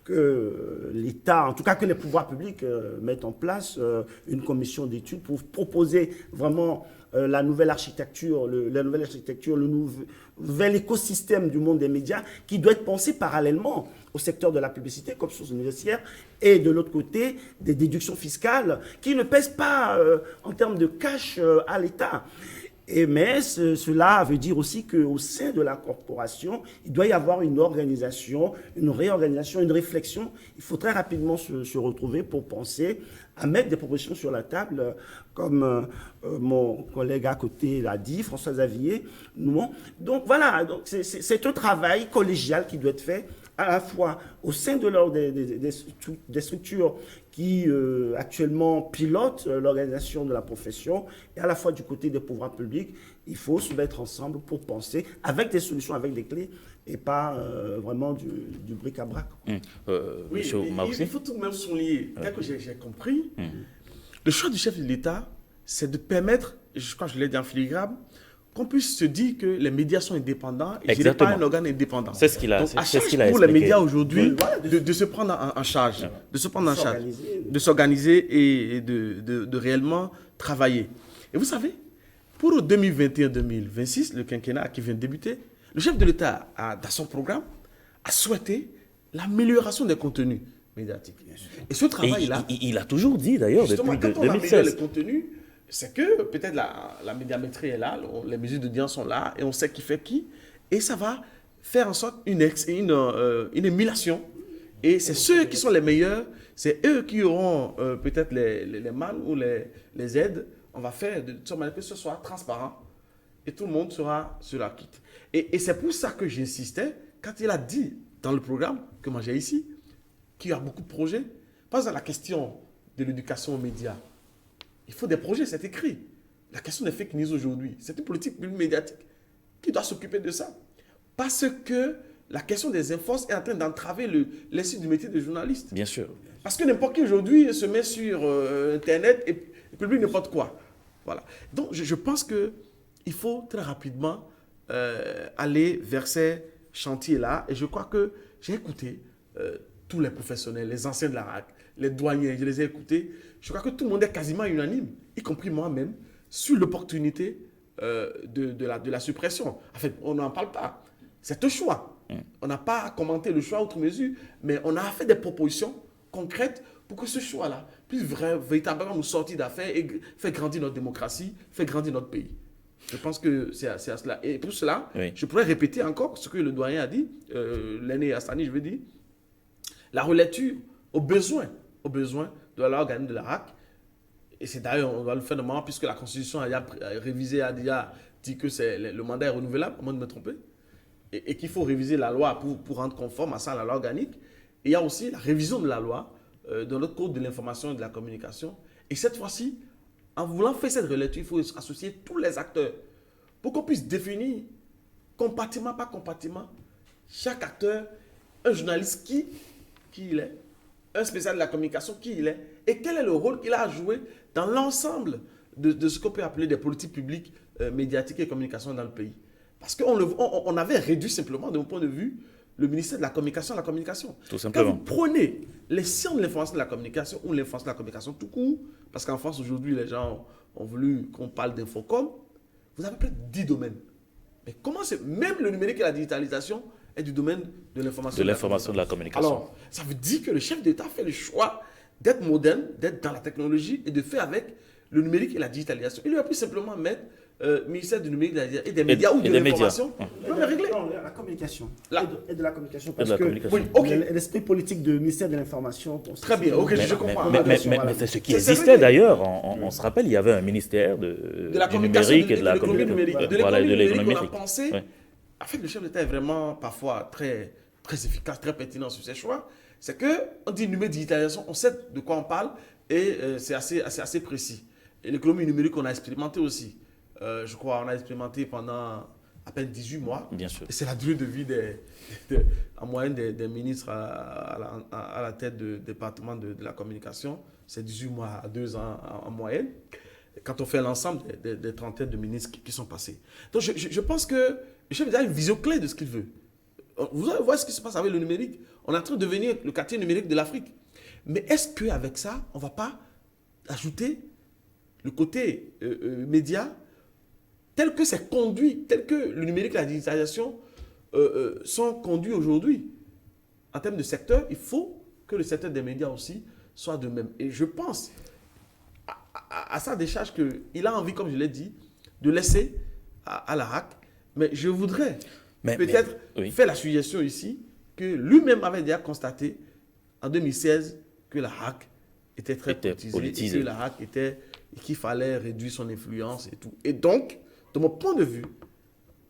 que l'État, en tout cas que les pouvoirs publics mettent en place une commission d'études pour proposer vraiment la nouvelle architecture, le nouvel écosystème du monde des médias qui doit être pensé parallèlement au secteur de la publicité comme source universitaire et de l'autre côté des déductions fiscales qui ne pèsent pas en termes de cash à l'État. Mais cela veut dire aussi qu'au sein de la corporation, il doit y avoir une organisation, une réorganisation, une réflexion. Il faut très rapidement se retrouver pour penser à mettre des propositions sur la table, comme mon collègue à côté l'a dit, François Xavier. Donc voilà, c'est un travail collégial qui doit être fait à la fois au sein des structures qui actuellement pilotent l'organisation de la profession et à la fois du côté des pouvoirs publics. Il faut se mettre ensemble pour penser avec des solutions, avec des clés et pas vraiment du bric-à-brac. Oui, il faut tout de même souligner, tel que j'ai compris, le choix du chef de l'État, c'est de permettre, je crois que je l'ai dit en filigrane, qu'on puisse se dire que les médias sont indépendants et que ce n'est Exactement. pas un organe indépendant. C'est ce qu'il a, Donc, à c'est ce charge qu'il a pour les expliqué. médias aujourd'hui Voilà, de se prendre en charge, de se prendre en charge, s'organiser. de s'organiser et de réellement travailler. Et vous savez, pour 2021-2026, le quinquennat qui vient de débuter, le chef de l'État, dans son programme, a souhaité l'amélioration des contenus médiatiques. Et ce Et travail-là, il a toujours dit d'ailleurs justement, depuis quand on améliore les 2016. contenus, c'est que peut-être la médiamétrie est là, les mesures d'audience sont là, et on sait qui fait qui, et ça va faire en sorte une émulation. Et c'est ceux qui sont les meilleurs, c'est eux qui auront peut-être les mannes ou les aides. On va faire de sorte manière que ce soit transparent, et tout le monde sera sur la quitte. Et c'est pour ça que j'insistais, quand il a dit dans le programme que moi j'ai ici, qu'il y a beaucoup de projets, pas dans la question de l'éducation aux médias. Il faut des projets, c'est écrit. La question des fake news aujourd'hui, c'est une politique médiatique qui doit s'occuper de ça. Parce que la question des infox est en train d'entraver l'essai du métier de journaliste. Bien sûr. Parce que n'importe qui aujourd'hui se met sur Internet et publie n'importe quoi. Voilà. Donc je pense qu'il faut très rapidement aller vers ces chantiers-là. Et je crois que j'ai écouté tous les professionnels, les anciens de la RAC, les douaniers, je les ai écoutés. Je crois que tout le monde est quasiment unanime, y compris moi-même, sur l'opportunité de la suppression. En fait, on n'en parle pas. C'est un choix. On n'a pas commenté le choix outre mesure, mais on a fait des propositions concrètes pour que ce choix-là puisse véritablement nous sortir d'affaires et faire grandir notre démocratie, faire grandir notre pays. Je pense que c'est à cela. Et pour cela, Oui. je pourrais répéter encore ce que le doyen a dit, l'aîné Hassani, je veux dire, la relecture aux besoins de l'organe de la RAC. Et c'est d'ailleurs, on va le faire de moment, puisque la Constitution a déjà révisé, a déjà dit que le mandat est renouvelable, à moins de me tromper, et qu'il faut réviser la loi pour rendre conforme à ça la loi organique. Et il y a aussi la révision de la loi dans notre code de l'information et de la communication. Et cette fois-ci, en voulant faire cette relecture, il faut associer tous les acteurs pour qu'on puisse définir, compartiment par compartiment, chaque acteur, un journaliste qui il est, un spécialiste de la communication qui il est, et quel est le rôle qu'il a à jouer dans l'ensemble de ce qu'on peut appeler des politiques publiques médiatiques et communication dans le pays. Parce qu'on avait réduit simplement, de mon point de vue, le ministère de la communication à la communication. Tout simplement. Quand vous prenez les sciences de l'information de la communication ou l'information de la communication tout court, parce qu'en France aujourd'hui, les gens ont voulu qu'on parle d'infocom, vous avez peut-être 10 domaines. Mais comment c'est, même le numérique et la digitalisation est du domaine de l'information. De l'information de la communication. Alors, ça veut dire que le chef d'État fait le choix d'être moderne, d'être dans la technologie et de faire avec le numérique et la digitalisation. Il aurait pu simplement mettre ministère du numérique et des médias ou de des médias. l'information. On est réglé. Non, la communication. Là. Et de la communication. de Parce la que communication. Oui, ok. l'esprit politique du ministère de l'Information. bon, Très bien, ok, je comprends. Mais Voilà. c'est ce qui C'est existait réglé. d'ailleurs. On se rappelle, il y avait un ministère De la du communication numérique et de la l'économie numérique. communication. De Voilà, l'économie de l'économie numérique, on a numérique. pensé. Ouais. En fait, le chef d'État est vraiment parfois très, très efficace, très pertinent sur ses choix. C'est qu'on dit numérique digitalisation, on sait de quoi on parle et c'est assez précis. Et l'économie numérique, on a expérimenté aussi. Je crois on a expérimenté pendant à peine 18 mois. Bien sûr. Et c'est la durée de vie en moyenne des ministres à la tête du département de la communication. C'est 18 mois à 2 ans en moyenne. Quand on fait l'ensemble des trentaines de ministres qui sont passés. Donc je pense que le chef d'État a une vision claire de ce qu'il veut. Vous allez voir ce qui se passe avec le numérique. On est en train de devenir le quartier numérique de l'Afrique. Mais est-ce qu'avec ça, on ne va pas ajouter le côté média tel que c'est conduit, tel que le numérique et la digitalisation sont conduits aujourd'hui? En termes de secteur, il faut que le secteur des médias aussi soit de même. Et je pense à sa décharge qu'il a envie, comme je l'ai dit, de laisser à la RAC. Mais je voudrais peut-être oui. faire la suggestion ici que lui-même avait déjà constaté en 2016 que la RAC était très politisée. Et que la RAC qu'il fallait réduire son influence et tout. Et donc, de mon point de vue,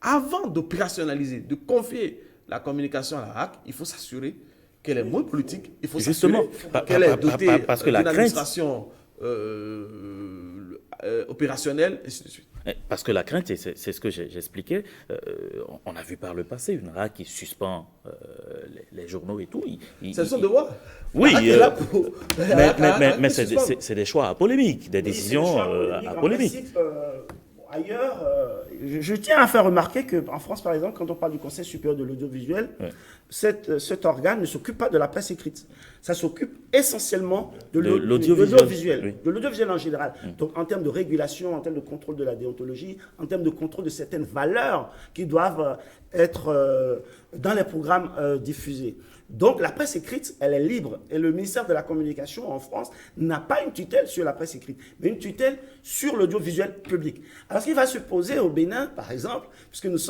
avant d'opérationnaliser, de confier la communication à la RAC, il faut s'assurer qu'elle est moins politique. Il faut Justement, s'assurer qu'elle est dotée parce que d'une la crainte, administration opérationnelle, et ainsi de suite. parce que la crainte, et c'est ce que j'expliquais, on a vu par le passé une RAC qui suspend les journaux et tout. C'est son devoir. Oui, La RAC est là pour- mais la RAC c'est des choix à polémique, des décisions à polémique. ailleurs, je tiens à faire remarquer qu'en France, par exemple, quand on parle du Conseil supérieur de l'audiovisuel, cet organe ne s'occupe pas de la presse écrite. Ça s'occupe essentiellement de l'audiovisuel, oui. de l'audiovisuel en général. Donc, en termes de régulation, en termes de contrôle de la déontologie, en termes de contrôle de certaines valeurs qui doivent être dans les programmes diffusés. Donc, la presse écrite, elle est libre. Et le ministère de la Communication en France n'a pas une tutelle sur la presse écrite, mais une tutelle sur l'audiovisuel public. Alors, ce qui va se poser au Bénin, par exemple, puisque nous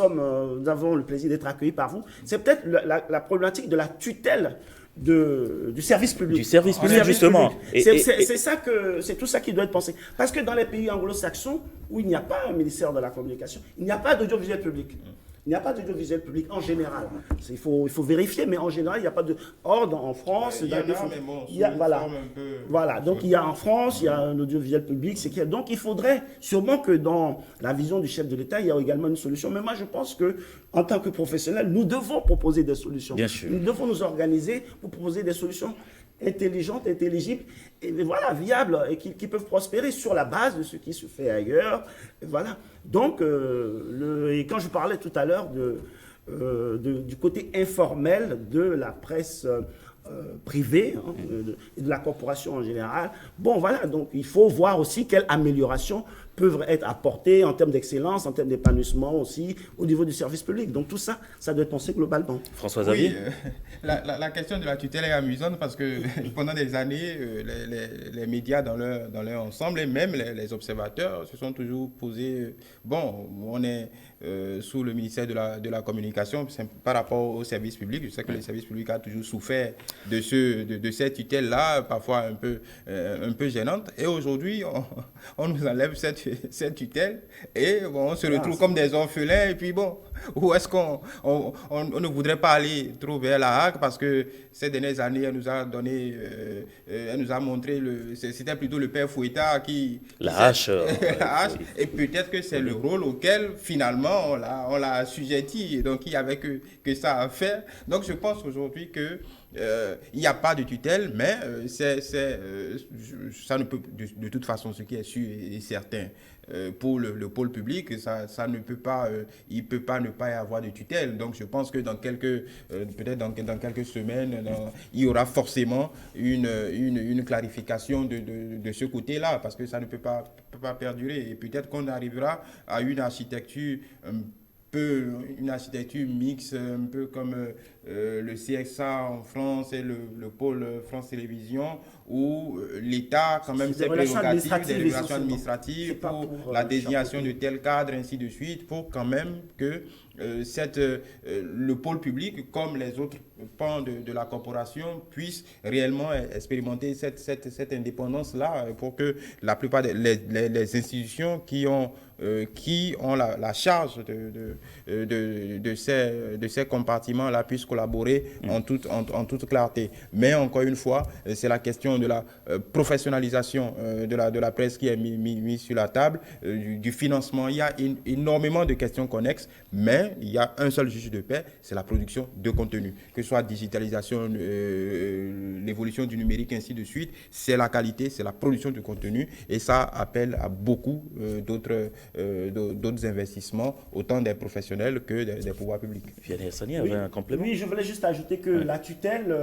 avons le plaisir d'être accueillis par vous, c'est peut-être la problématique de la tutelle du service public. Du service public, justement. C'est tout ça qui doit être pensé. Parce que dans les pays anglo-saxons, où il n'y a pas un ministère de la Communication, il n'y a pas d'audiovisuel public. Il n'y a pas d'audiovisuel public en général. Il faut vérifier, mais en général, il n'y a pas de... Or, en France... Il y en a, mais bon, il y a, voilà, donc il y a en France, il y a un audiovisuel public. Donc il faudrait sûrement que dans la vision du chef de l'État, il y a également une solution. Mais moi, je pense qu'en tant que professionnels, nous devons proposer des solutions. Bien sûr. Nous devons nous organiser pour proposer des solutions intelligentes, intelligibles, et voilà, viables, et qui peuvent prospérer sur la base de ce qui se fait ailleurs. Et voilà. Donc, et quand je parlais tout à l'heure du côté informel de la presse privée et de la corporation en général, bon voilà, donc il faut voir aussi quelles améliorations peuvent être apportées en termes d'excellence, en termes d'épanouissement aussi au niveau du service public. Donc tout ça, ça doit être pensé globalement. François Xavier. Oui, la question de la tutelle est amusante parce que pendant des années, les médias dans leur ensemble et même les observateurs se sont toujours posés, bon, on est sous le ministère de la Communication par rapport au service public. Je sais que le service public a toujours souffert de cette tutelle-là, parfois un peu gênante. Et aujourd'hui, on nous enlève cette tutelle et bon, on se retrouve comme des orphelins. Et puis bon, où est-ce qu'on ne voudrait pas aller trop vers la Hague parce que ces dernières années, elle nous a donné, elle nous a montré, c'était plutôt le père Fouettard qui... La hache. La hache. Et peut-être que c'est le rôle auquel finalement on l'a assujetti. Et donc il n'y avait que ça à faire. Donc je pense aujourd'hui que il n'y a pas de tutelle, mais ça ne peut, de toute façon, ce qui est sûr et certain, pour le pôle public, ça ne peut pas, il peut pas ne pas y avoir de tutelle. Donc je pense que peut-être dans quelques semaines, il y aura forcément une clarification de ce côté-là, parce que ça ne peut pas perdurer. Et peut-être qu'on arrivera à une architecture une architecture mixte, un peu comme le CXA en France et le pôle France Télévisions, où l'État quand même ses prérogatives, des relations administratives pour la désignation de tel cadre, ainsi de suite, pour quand même que le pôle public, comme les autres pans de la corporation, puissent réellement expérimenter cette indépendance-là, pour que la plupart des institutions qui ont la charge de ces compartiments-là puissent collaborer en toute clarté. Mais encore une fois, c'est la question de la professionnalisation de la presse qui est mise sur la table, du financement. Il y a énormément de questions connexes, mais il y a un seul juge de paix, c'est la production de contenu. Que ce soit digitalisation, l'évolution du numérique, ainsi de suite, c'est la qualité, c'est la production de contenu, et ça appelle à beaucoup d'autres investissements, autant des professionnels que des pouvoirs publics. Vianney Hassani avait un complément. Oui, je voulais juste ajouter que la tutelle,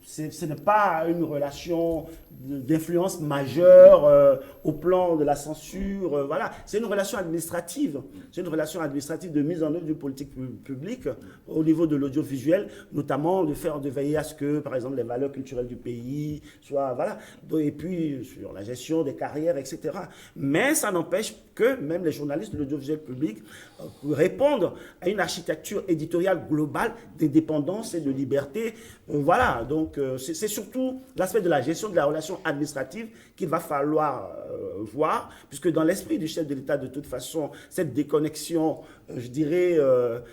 ce n'est pas une relation d'influence majeure au plan de la censure. Voilà. C'est une relation administrative. C'est une relation administrative de mise en œuvre d'une politique publique au niveau de l'audiovisuel, notamment de veiller à ce que, par exemple, les valeurs culturelles du pays soient... Voilà. Et puis, sur la gestion des carrières, etc. Mais ça n'empêche que même les journalistes de l'audiovisuel public répondent à une architecture éditoriale globale d'indépendance et de liberté. Voilà. Donc, c'est surtout l'aspect de la gestion de la relation administrative qu'il va falloir voir, puisque dans l'esprit du chef de l'État, de toute façon, cette déconnexion, je dirais,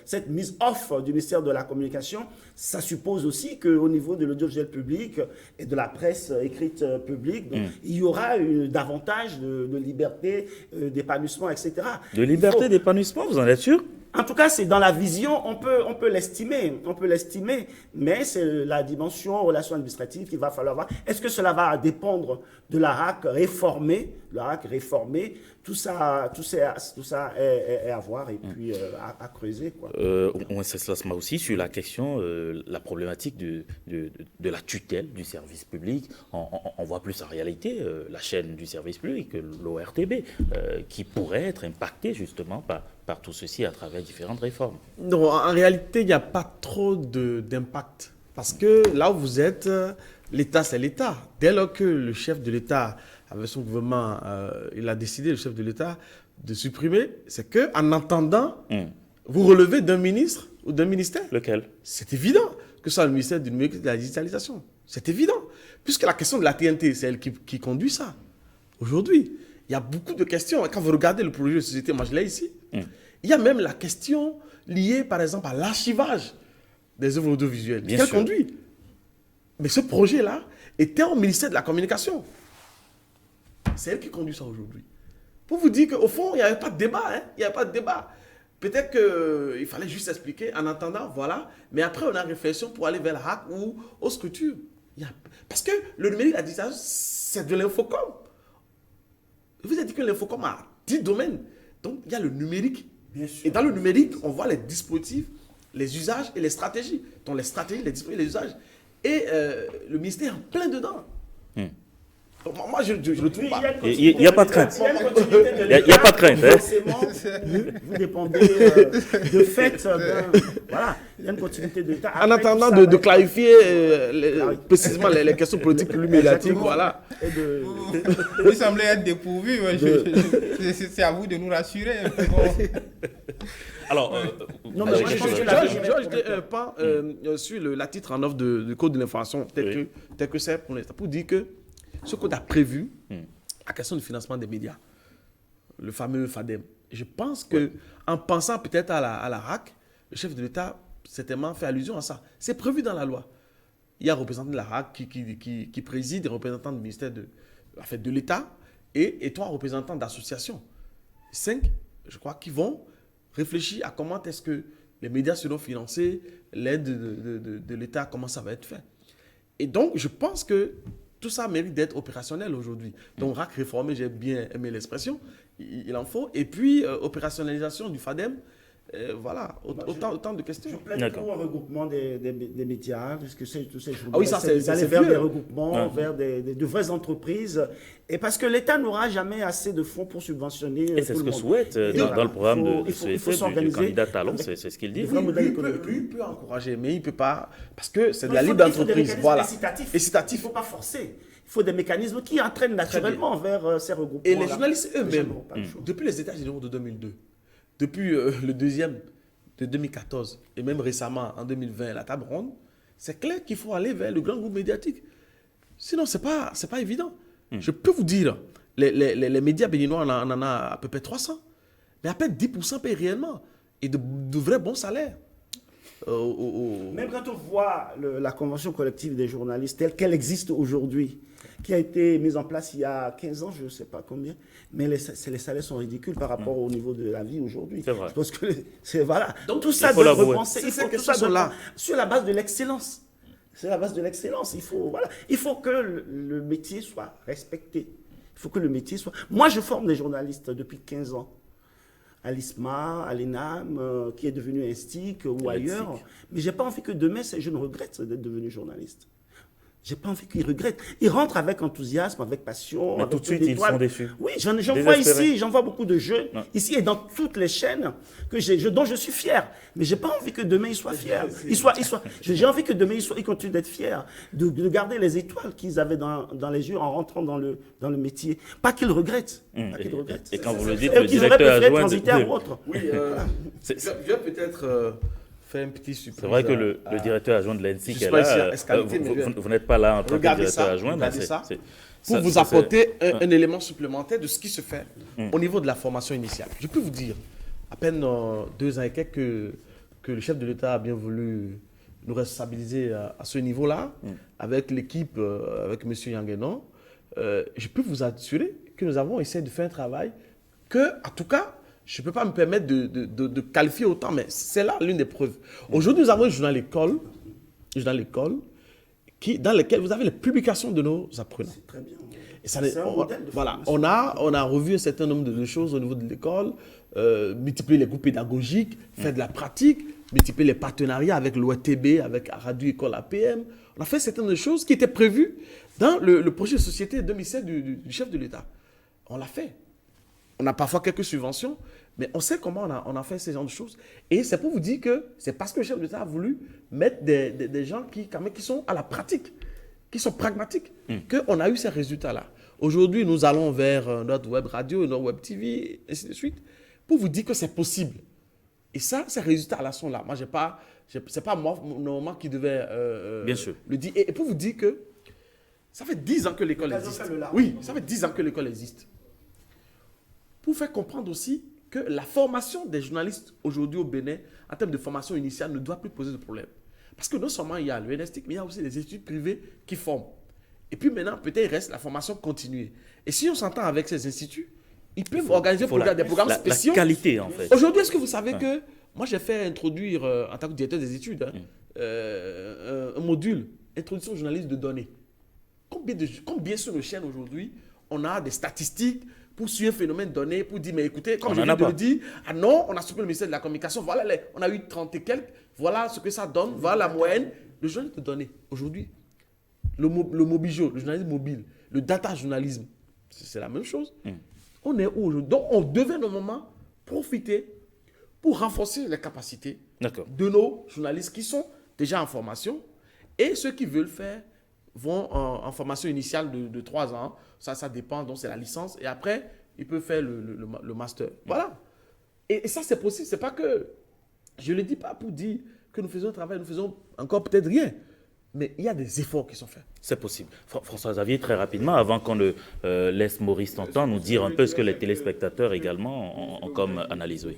cette mise off du ministère de la Communication, ça suppose aussi qu'au niveau de l'audiovisuel public et de la presse écrite publique, donc, il y aura davantage de liberté, d'épanouissement, etc. De liberté, d'épanouissement, vous en êtes sûr ? En tout cas, c'est dans la vision, on peut l'estimer, mais c'est la dimension relation administrative qu'il va falloir voir. Est-ce que cela va dépendre de la RAC réformée, tout ça est à voir et puis à creuser, quoi. On s'installe aussi sur la question, la problématique de la tutelle du service public. On voit plus en réalité la chaîne du service public, l'ORTB, qui pourrait être impactée justement par tout ceci à travers différentes réformes. Non, en réalité, il n'y a pas trop d'impact. Parce que là où vous êtes, l'État, c'est l'État. Dès lors que le chef de l'État, avec son gouvernement, il a décidé, le chef de l'État, de supprimer, c'est qu'en attendant, vous relevez d'un ministre ou d'un ministère. Lequel? C'est évident que ce soit le ministère du numérique et de la digitalisation. C'est évident. Puisque la question de la TNT, c'est elle qui conduit ça. Aujourd'hui, il y a beaucoup de questions. Quand vous regardez le projet de société, moi je l'ai ici, il y a même la question liée, par exemple, à l'archivage des œuvres audiovisuelles. Bien Qu'elle sûr. conduit. Mais ce projet-là était au ministère de la Communication. C'est elle qui conduit ça aujourd'hui. Pour vous dire qu'au fond, il n'y avait pas de débat. Il n'y avait pas de débat. Peut-être qu'il fallait juste expliquer en attendant, voilà. Mais après, on a une réflexion pour aller vers la RAC ou aux structures. Parce que le numérique, la digitalisation, c'est de l'infocom. Je vous ai dit que l'infocom a 10 domaines. Donc, il y a le numérique. Bien sûr. Et dans le numérique, on voit les dispositifs, les usages et les stratégies. Donc, les stratégies, les dispositifs, les usages. Et le ministère est en plein dedans. Donc, moi, je ne trouve pas. Il n'y a pas de crainte. Il n'y a pas de crainte. Hein. Forcément, vous dépendez de fait. Voilà, il y a une continuité de l'État. En attendant de clarifier précisément les questions politiques plus médiatiques, voilà. Vous semblez être dépourvu. C'est à vous de nous rassurer. Alors, Non, mais moi, je pense que la Je vais ajouter un pas sur la titre en offre de code de l'information, tel que c'est pour l'instant, pour dire que ce code a prévu la question du financement des médias, le fameux FADEM. Je pense que, en pensant peut-être à la RAC, le chef de l'État certainement fait allusion à ça. C'est prévu dans la loi. Il y a un représentant de la RAC qui préside, un représentant du ministère de l'État et 3 représentants d'associations. 5, je crois, qui vont réfléchir à comment est-ce que les médias seront financés, l'aide de l'État, comment ça va être fait. Et donc, je pense que tout ça mérite d'être opérationnel aujourd'hui. Donc, RAC réformé, j'ai bien aimé l'expression, il en faut. Et puis, opérationnalisation du FADEM, voilà, autant de questions. Je plaide pour un regroupement des médias, parce que tous ces journalistes, Ah oui, ça, c'est aller vers vieux. des regroupements, vers de vraies entreprises, et parce que l'État n'aura jamais assez de fonds pour subventionner et c'est tout ce le que monde. souhaite Et dans voilà, le programme il faut du s'organiser candidat Talon, avec c'est ce qu'il dit. des vrais modèles Lui, économiques. il peut encourager, mais il ne peut pas, parce que c'est de la Il faut libre des d'entreprise. mécanismes Voilà. incitatifs. Il Incitatifs. ne faut pas forcer. Il faut des mécanismes qui entraînent naturellement vers ces regroupements. Et les journalistes eux-mêmes, n'ont pas le choix. depuis les États généraux de 2002, depuis le deuxième de 2014, et même récemment, en 2020, la table ronde, c'est clair qu'il faut aller vers le grand groupe médiatique. Sinon, ce n'est pas évident. Je peux vous dire, les médias béninois, on en a à peu près 300, mais à peine 10% payent réellement, et de vrais bons salaires. Même quand on voit la convention collective des journalistes telle qu'elle existe aujourd'hui, qui a été mise en place il y a 15 ans, je ne sais pas combien, mais les salaires sont ridicules par rapport au niveau de la vie aujourd'hui. C'est vrai. Je pense que voilà. Donc, tout ça il faut doit l'avouer. repenser. Ces Il faut tout questions ça sont là. sur la base de l'excellence. C'est la base de l'excellence. Il faut que le métier soit respecté. Il faut que le métier soit. Moi, je forme des journalistes depuis 15 ans. À l'ISMA, à l'ENAM, qui est devenu Instic ou ailleurs. Mais je n'ai pas envie que demain, ces jeunes regrettent d'être devenus journalistes. Je n'ai pas envie qu'ils regrettent. Ils rentrent avec enthousiasme, avec passion. Mais avec tout de suite, ils d'étoiles. sont déçus. Oui, j'en vois Désespérés. ici, j'en vois beaucoup de jeunes, Ouais. ici et dans toutes les chaînes dont je suis fier. Mais je n'ai pas envie que demain ils soient fiers. J'ai envie que demain ils continuent d'être fiers, de garder les étoiles qu'ils avaient dans les yeux en rentrant dans le métier. Pas qu'ils regrettent. Pas qu'ils regrettent. Et quand vous le dites, Et le qu'ils auraient directeur préféré adjoint... transitaire ou autre. Oui, je vais peut-être faire un petit surprise. C'est vrai que le directeur adjoint de l'ENSIC Je suis est pas ici à là. escaliter, mais Vous n'êtes pas là en tant que Regardez directeur ça, adjoint. mais regardez ça. c'est- Pour ça, vous c'est- apporter un élément supplémentaire de ce qui se fait au niveau de la formation initiale. Je peux vous dire, à peine 2 ans et quelques, que le chef de l'État a bien voulu nous responsabiliser à ce niveau-là, avec l'équipe, avec M. Yanguenon. Je peux vous assurer que nous avons essayé de faire un travail que, en tout cas, je ne peux pas me permettre de qualifier autant, mais c'est là l'une des preuves. Aujourd'hui, nous avons un journal école dans lequel vous avez les publications de nos apprenants. C'est très bien. Et ça, C'est un modèle de voilà, formation. on a revu un certain nombre de choses au niveau de l'école, multiplier les groupes pédagogiques, faire de la pratique, multiplier les partenariats avec l'ORTB, avec Radio École APM. On a fait un certain nombre de choses qui étaient prévues dans le projet de société 2007 du chef de l'État. On l'a fait. On a parfois quelques subventions, mais on sait comment on a fait ce genre de choses. Et c'est pour vous dire que c'est parce que le chef de l'État a voulu mettre des gens qui sont à la pratique, qui sont pragmatiques, qu'on a eu ces résultats-là. Aujourd'hui, nous allons vers notre web radio, notre web TV, et ainsi de suite, pour vous dire que c'est possible. Et ça, ces résultats-là sont là. Moi, c'est pas moi, normalement, qui devais Bien sûr. le dire. Et pour vous dire que ça fait 10 ans que l'école existe. Oui, ça fait 10 ans que l'école existe. Pour faire comprendre aussi que la formation des journalistes aujourd'hui au Bénin, en termes de formation initiale, ne doit plus poser de problème. Parce que non seulement il y a le NSTIC, mais il y a aussi les instituts privés qui forment. Et puis maintenant, peut-être il reste la formation continue. Et si on s'entend avec ces instituts, ils peuvent organiser des programmes spéciaux. La qualité, en fait. Aujourd'hui, est-ce que vous savez que moi, j'ai fait introduire, en tant que directeur des études, un module, introduction au journalisme de données. Combien sur nos chaînes aujourd'hui, on a des statistiques pour suivre un phénomène donné, pour dire, mais écoutez, comme je viens de le dire, ah non, on a supprimé le ministère de la Communication, voilà, on a eu 30 et quelques, voilà ce que ça donne, voilà la moyenne. Le journalisme de données, aujourd'hui, le mobijo, le journalisme mobile, le data journalisme, c'est la même chose. On est où aujourd'hui? Donc, on devait normalement profiter pour renforcer les capacités de nos journalistes qui sont déjà en formation et ceux qui veulent faire vont en formation initiale de 3 ans. Ça dépend, donc c'est la licence. Et après, ils peuvent faire le master. Voilà. Et ça, c'est possible. C'est pas que... Je ne le dis pas pour dire que nous faisons un travail, nous faisons encore peut-être rien. Mais il y a des efforts qui sont faits. C'est possible. François-Xavier, très rapidement, avant qu'on ne laisse Maurice Tantan nous dire un peu ce que les téléspectateurs également ont comme analyse. Oui.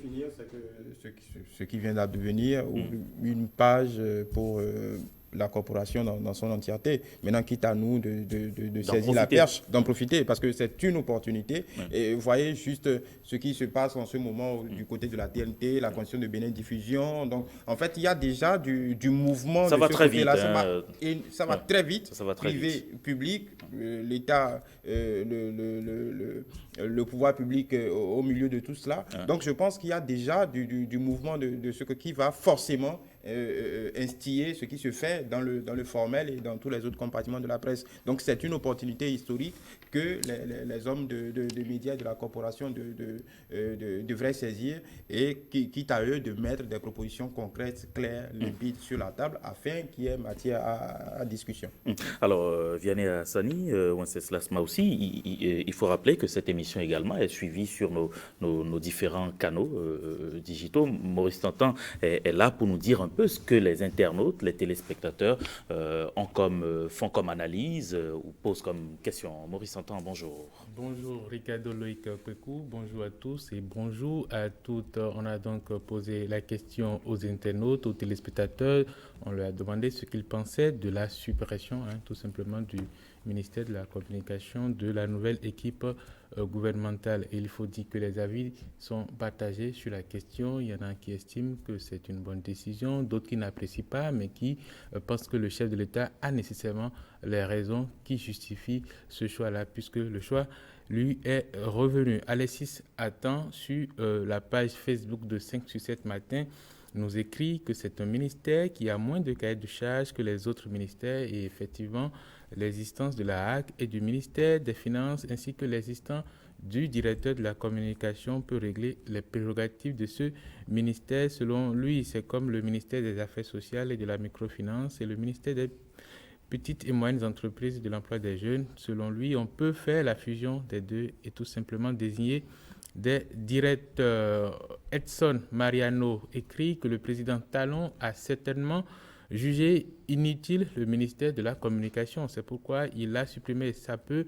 Ce qui vient d'advenir, une page pour la corporation dans son entièreté. Maintenant, quitte à nous de saisir la perche, d'en profiter, parce que c'est une opportunité. Et vous voyez juste ce qui se passe en ce moment du côté de la TNT, la Constitution de Bénin Diffusion. Donc, en fait, il y a déjà du mouvement. Ça va très vite. Ça va très vite. Ça va très privé, vite. public, l'État, le pouvoir public au milieu de tout cela. Donc, je pense qu'il y a déjà du mouvement de ce qui va forcément instiller ce qui se fait dans le formel et dans tous les autres compartiments de la presse. Donc c'est une opportunité historique que les hommes de médias de la corporation devraient saisir et quitte à eux de mettre des propositions concrètes, claires, limpides sur la table afin qu'il y ait matière à discussion. Alors, Vianney Hassani, Wenceslas aussi, il faut rappeler que cette émission également est suivie sur nos différents canaux digitaux. Maurice Tantan est là pour nous dire un peu ce que les internautes, les téléspectateurs font comme analyse ou posent comme question. Maurice Tantan, bonjour. Bonjour Ricardo Loïc Pekou, bonjour à tous et bonjour à toutes. On a donc posé la question aux internautes, aux téléspectateurs. On leur a demandé ce qu'ils pensaient de la suppression, tout simplement, du ministère de la Communication, de la nouvelle équipe gouvernementale. Et il faut dire que les avis sont partagés sur la question. Il y en a qui estiment que c'est une bonne décision, d'autres qui n'apprécient pas, mais qui pensent que le chef de l'État a nécessairement les raisons qui justifient ce choix-là, puisque le choix lui est revenu. Alexis attend sur la page Facebook de 5 sur 7 matin nous écrit que c'est un ministère qui a moins de cahiers de charges que les autres ministères et effectivement l'existence de la HAC et du ministère des Finances ainsi que l'existence du directeur de la communication peut régler les prérogatives de ce ministère. Selon lui, c'est comme le ministère des Affaires sociales et de la microfinance et le ministère des petites et moyennes entreprises et de l'emploi des jeunes. Selon lui, on peut faire la fusion des deux et tout simplement désigner des directeurs. Edson Mariano écrit que le président Talon a certainement jugé inutile le ministère de la Communication. C'est pourquoi il l'a supprimé. Ça peut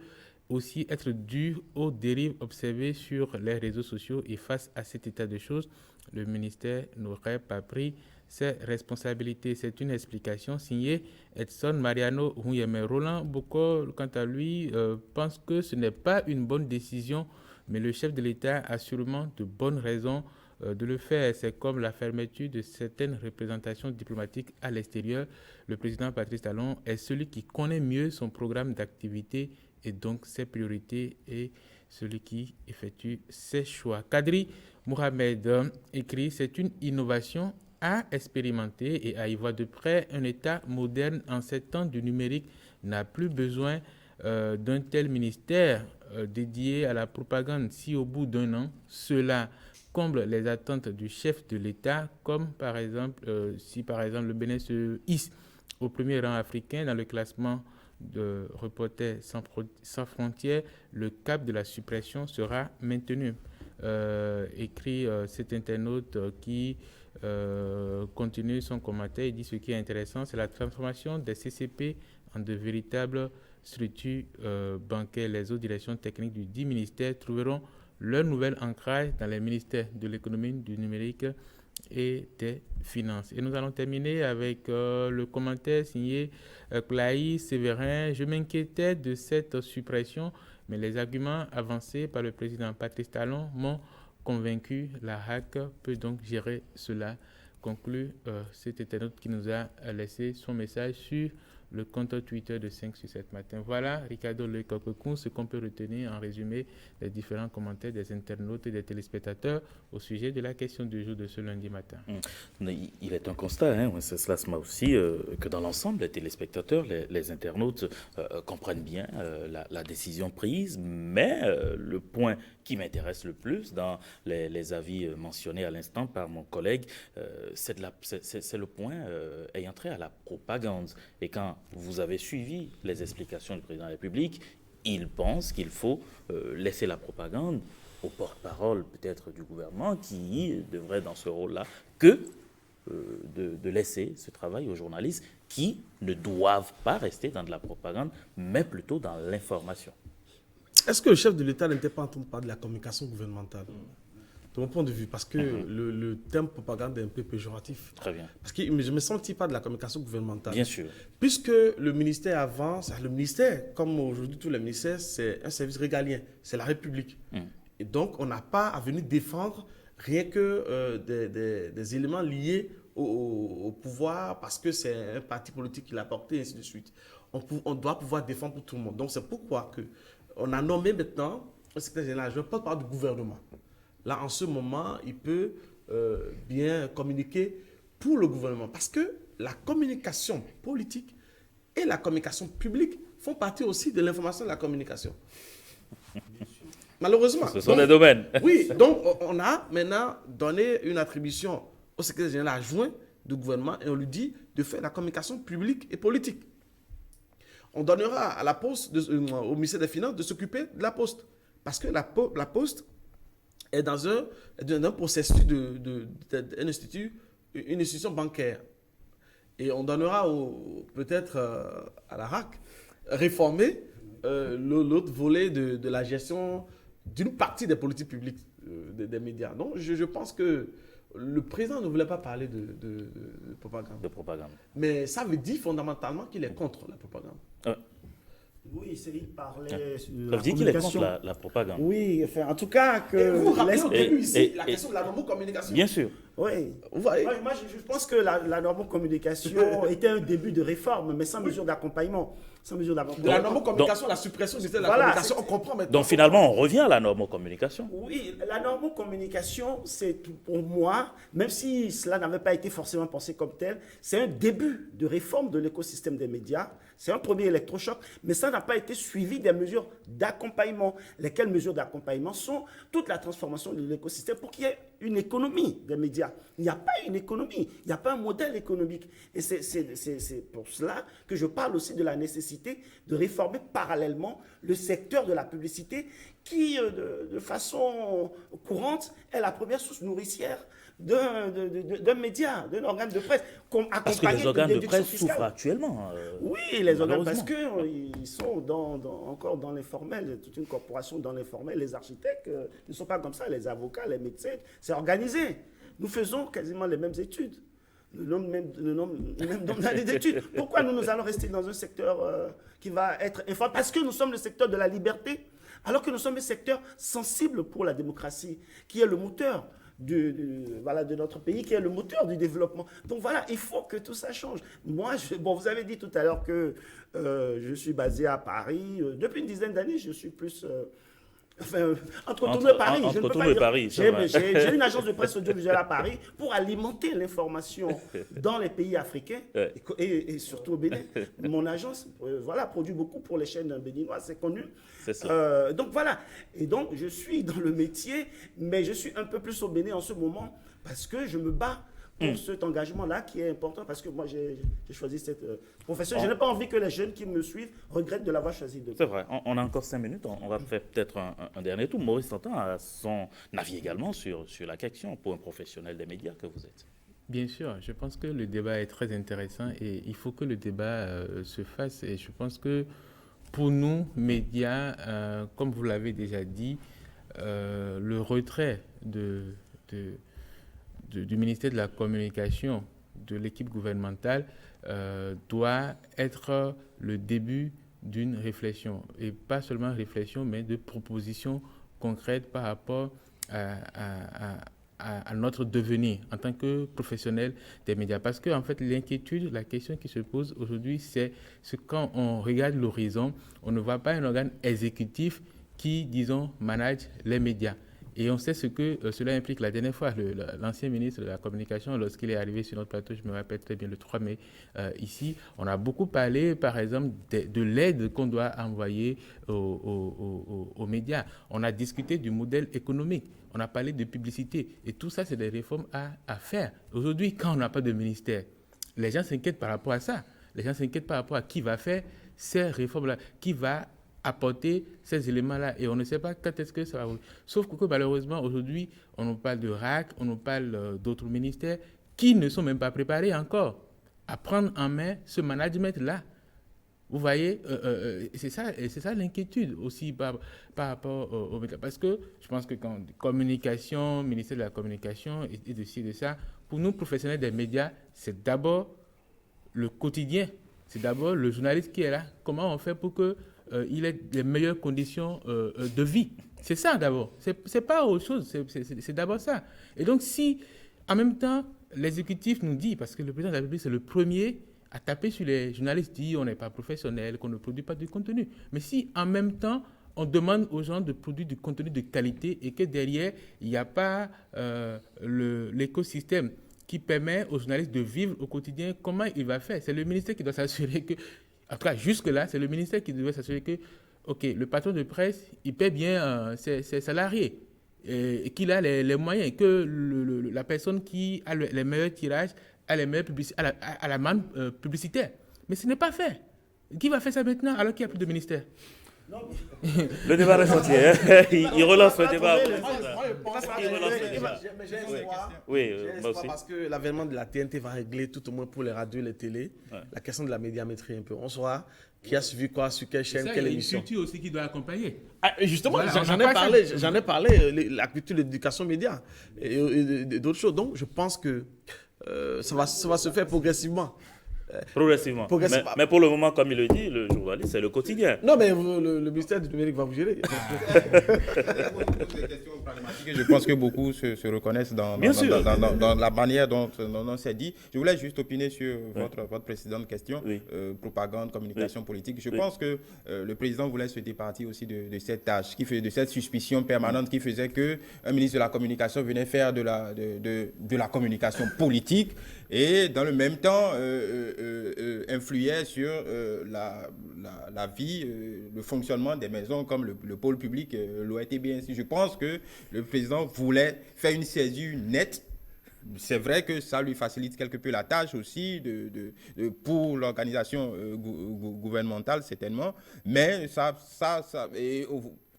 aussi être dû aux dérives observées sur les réseaux sociaux et face à cet état de choses, le ministère n'aurait pas pris ses responsabilités. C'est une explication signée Edson Mariano Huyeme. Roland Bocor, quant à lui, pense que ce n'est pas une bonne décision mais le chef de l'État a sûrement de bonnes raisons de le faire. C'est comme la fermeture de certaines représentations diplomatiques à l'extérieur. Le président Patrice Talon est celui qui connaît mieux son programme d'activité et donc ses priorités et celui qui effectue ses choix. Kadri Mohamed écrit « C'est une innovation à expérimenter et à y voir de près. Un État moderne en ces temps du numérique n'a plus besoin d'un tel ministère dédié à la propagande. Si au bout d'un an, cela comble les attentes du chef de l'État, comme par exemple, si par exemple le Bénin se hisse au premier rang africain dans le classement de Reporters sans frontières, le cap de la suppression sera maintenu. Écrit cet internaute qui continue son commentaire. Il dit ce qui est intéressant, c'est la transformation des CCP en de véritables structures bancaires. Les autres directions techniques du dit ministère trouveront leur nouvel ancrage dans les ministères de l'économie, du numérique et des finances. Et nous allons terminer avec le commentaire signé Clay Séverin. Je m'inquiétais de cette suppression, mais les arguments avancés par le président Patrice Talon m'ont convaincu. La HAC peut donc gérer cela. Conclut cet internaute qui nous a laissé son message sur le compte Twitter de 5 sur 7 matin. Voilà, Ricardo Lecoq-Pecou, ce qu'on peut retenir en résumé des différents commentaires des internautes et des téléspectateurs au sujet de la question du jour de ce lundi matin. Il est un constat, hein, cela se met aussi, que dans l'ensemble, les téléspectateurs, les internautes comprennent bien la décision prise, mais le point qui m'intéresse le plus dans les avis mentionnés à l'instant par mon collègue, c'est le point ayant trait à la propagande. Et quand vous avez suivi les explications du président de la République, il pense qu'il faut laisser la propagande au porte-parole peut-être du gouvernement qui devrait dans ce rôle-là que de laisser ce travail aux journalistes qui ne doivent pas rester dans de la propagande, mais plutôt dans l'information. Est-ce que le chef de l'État n'était pas en train de parler de la communication gouvernementale ? De mon point de vue, parce que le terme propagande est un peu péjoratif. Très bien. Parce que je ne me sentis pas de la communication gouvernementale. Bien sûr. Puisque le ministère avant, le ministère, comme aujourd'hui tous les ministères, c'est un service régalien, c'est la République. Et donc, on n'a pas à venir défendre rien que des éléments liés au pouvoir, parce que c'est un parti politique qui l'a porté, et ainsi de suite. On doit pouvoir défendre pour tout le monde. Donc, c'est pourquoi on a nommé maintenant un secrétaire général. Je ne parle pas du gouvernement. Là, en ce moment, il peut bien communiquer pour le gouvernement. Parce que la communication politique et la communication publique font partie aussi de l'information et de la communication. Malheureusement. Ce sont les domaines. Oui, donc on a maintenant donné une attribution au secrétaire général adjoint du gouvernement et on lui dit de faire la communication publique et politique. On donnera à la Poste, au ministère des Finances, de s'occuper de la Poste. Parce que la Poste est dans un processus d'une institution bancaire. Et on donnera peut-être à la RAC réformer l'autre volet de la gestion d'une partie des politiques publiques des médias. Donc je pense que le président ne voulait pas parler de propagande. De propagande. Mais ça veut dire fondamentalement qu'il est contre la propagande. Oui, il parlait de ça veut dire qu'il est contre la propagande. Oui, enfin, en tout cas que... Et vous vous rappelez au début ici, la et- question de la normocommunication. Bien sûr. Oui. Vous voyez, Ouais, moi, je pense que la normocommunication était un début de réforme, mais sans mesure d'accompagnement. Sans mesure de d'accompagnement. la normocommunication, la suppression de la Voilà, communication, c'est- on comprend maintenant. Donc finalement, on revient à la normocommunication. Oui, la normocommunication, c'est pour moi, même si cela n'avait pas été forcément pensé comme tel, c'est un début de réforme de l'écosystème des médias. C'est un premier électrochoc, mais ça n'a pas été suivi des mesures d'accompagnement. Lesquelles mesures d'accompagnement sont toute la transformation de l'écosystème pour qu'il y ait une économie des médias. Il n'y a pas une économie, il n'y a pas un modèle économique. Et c'est pour cela que je parle aussi de la nécessité de réformer parallèlement le secteur de la publicité qui, de façon courante, est la première source nourricière d'un média, d'un organe de presse. Parce que les organes de presse souffrent actuellement. Oui, les organes, parce malheureusement. qu'ils sont encore dans l'informel, toute une corporation dans l'informel. Les architectes ne sont pas comme ça, les avocats, les médecins, c'est organisé. Nous faisons quasiment les mêmes études. le nombre d'années d'études. Pourquoi nous allons rester dans un secteur qui va être informé? Parce que nous sommes le secteur de la liberté, alors que nous sommes un secteur sensible pour la démocratie, qui est le moteur de notre pays, qui est le moteur du développement. Donc voilà, il faut que tout ça change. Moi, vous avez dit tout à l'heure que je suis basé à Paris. Depuis une dizaine d'années, je suis plus... entre Cotonou et Paris. Entre Cotonou et Paris, j'ai une agence de presse audiovisuelle à Paris pour alimenter l'information dans les pays africains et surtout au Bénin. Mon agence produit beaucoup pour les chaînes béninoises, c'est connu. C'est ça. Donc voilà. Et donc je suis dans le métier, mais je suis un peu plus au Bénin en ce moment parce que je me bats pour cet engagement-là qui est important parce que moi j'ai choisi cette profession. Je n'ai pas envie que les jeunes qui me suivent regrettent de l'avoir choisi. C'est vrai, on a encore 5 minutes, on va faire peut-être un dernier tour. Maurice Tantan a son avis également sur la question pour un professionnel des médias que vous êtes. Bien sûr, je pense que le débat est très intéressant et il faut que le débat se fasse. Et je pense que pour nous, médias, comme vous l'avez déjà dit, le retrait du ministère de la Communication, de l'équipe gouvernementale, doit être le début d'une réflexion. Et pas seulement réflexion, mais de propositions concrètes par rapport à notre devenir en tant que professionnel des médias. Parce que, en fait, l'inquiétude, la question qui se pose aujourd'hui, c'est quand on regarde l'horizon, on ne voit pas un organe exécutif qui, disons, manage les médias. Et on sait ce que cela implique. La dernière fois, l'ancien ministre de la Communication, lorsqu'il est arrivé sur notre plateau, je me rappelle très bien, le 3 mai, ici, on a beaucoup parlé, par exemple, de l'aide qu'on doit envoyer aux médias. On a discuté du modèle économique. On a parlé de publicité. Et tout ça, c'est des réformes à faire. Aujourd'hui, quand on n'a pas de ministère, les gens s'inquiètent par rapport à ça. Les gens s'inquiètent par rapport à qui va faire ces réformes-là, qui va apporter ces éléments-là et on ne sait pas quand est-ce que ça va. Sauf que malheureusement, aujourd'hui, on nous parle de RAC, on nous parle d'autres ministères qui ne sont même pas préparés encore à prendre en main ce management-là. Vous voyez, c'est ça l'inquiétude aussi par rapport aux médias. Parce que je pense que quand communication, ministère de la Communication et de ci et de ça, pour nous, professionnels des médias, c'est d'abord le quotidien. C'est d'abord le journaliste qui est là. Comment on fait pour que il ait les meilleures conditions de vie. C'est ça d'abord. C'est pas autre chose. C'est d'abord ça. Et donc si, en même temps, l'exécutif nous dit, parce que le président de la République, c'est le premier à taper sur les journalistes, dit on n'est pas professionnel, qu'on ne produit pas de contenu. Mais si, en même temps, on demande aux gens de produire du contenu de qualité et que derrière, il n'y a pas l'écosystème qui permet aux journalistes de vivre au quotidien, comment il va faire? C'est le ministère qui doit s'assurer que, en tout cas, jusque-là, c'est le ministère qui devait s'assurer que, OK, le patron de presse, il paie bien ses salariés, et qu'il a les moyens, que la personne qui a les meilleurs tirages a les meilleures à la manne publicitaire. Mais ce n'est pas fait. Qui va faire ça maintenant alors qu'il n'y a plus de ministère? Le débat reste entier. Il relance le débat. Mais j'ai espoir. Oui, moi aussi. Parce que l'avènement de la TNT va régler, tout au moins pour les radios et les télés, la question de la médiamétrie un peu. On saura qui a suivi quoi, sur quelle chaîne, quelle émission. C'est la culture aussi qui doit accompagner. Ah, justement, Voilà, j'en ai parlé, la culture de l'éducation média et d'autres choses. Donc, je pense que ça va se faire progressivement. Progressivement. Mais pour le moment, comme il le dit, le journaliste, c'est le quotidien. Non, mais le ministère du numérique va vous gérer. Je pense que beaucoup se reconnaissent dans la manière dont c'est dit. Je voulais juste opiner sur votre précédente question, propagande, communication politique. Je pense que le président voulait se départir aussi de cette tâche, de cette suspicion permanente qui faisait qu'un ministre de la Communication venait faire de la communication politique et dans le même temps influait sur la vie, le fonctionnement des maisons comme le pôle public, l'ORTB ainsi. Je pense que le président voulait faire une césure nette. C'est vrai que ça lui facilite quelque peu la tâche aussi pour l'organisation gouvernementale certainement, mais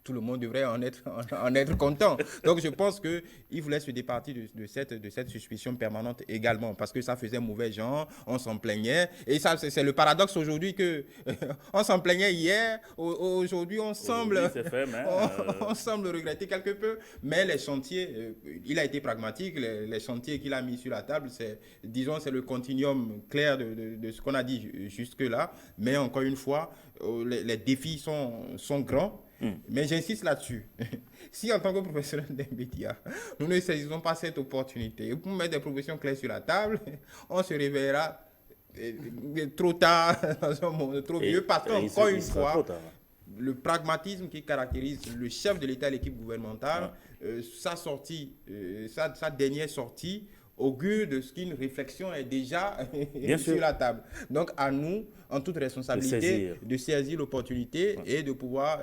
tout le monde devrait en être content. Donc je pense qu'il voulait se départir de cette suspicion permanente également, parce que ça faisait mauvais genre, on s'en plaignait. Et ça, c'est le paradoxe aujourd'hui que on s'en plaignait hier, aujourd'hui on semble regretter quelque peu. Mais les chantiers, il a été pragmatique, les chantiers qu'il a mis sur la table, c'est le continuum clair de ce qu'on a dit jusque-là. Mais encore une fois, les défis sont grands. Mais j'insiste là-dessus. Si en tant que professionnel des médias, nous ne saisissons pas cette opportunité pour mettre des propositions claires sur la table, on se réveillera trop tard, dans un monde trop vieux, parce qu'encore une fois, le pragmatisme qui caractérise le chef de l'État et l'équipe gouvernementale, sa dernière sortie augure de ce qu'une réflexion est déjà sur la table. Donc, à nous, en toute responsabilité, de saisir l'opportunité et de pouvoir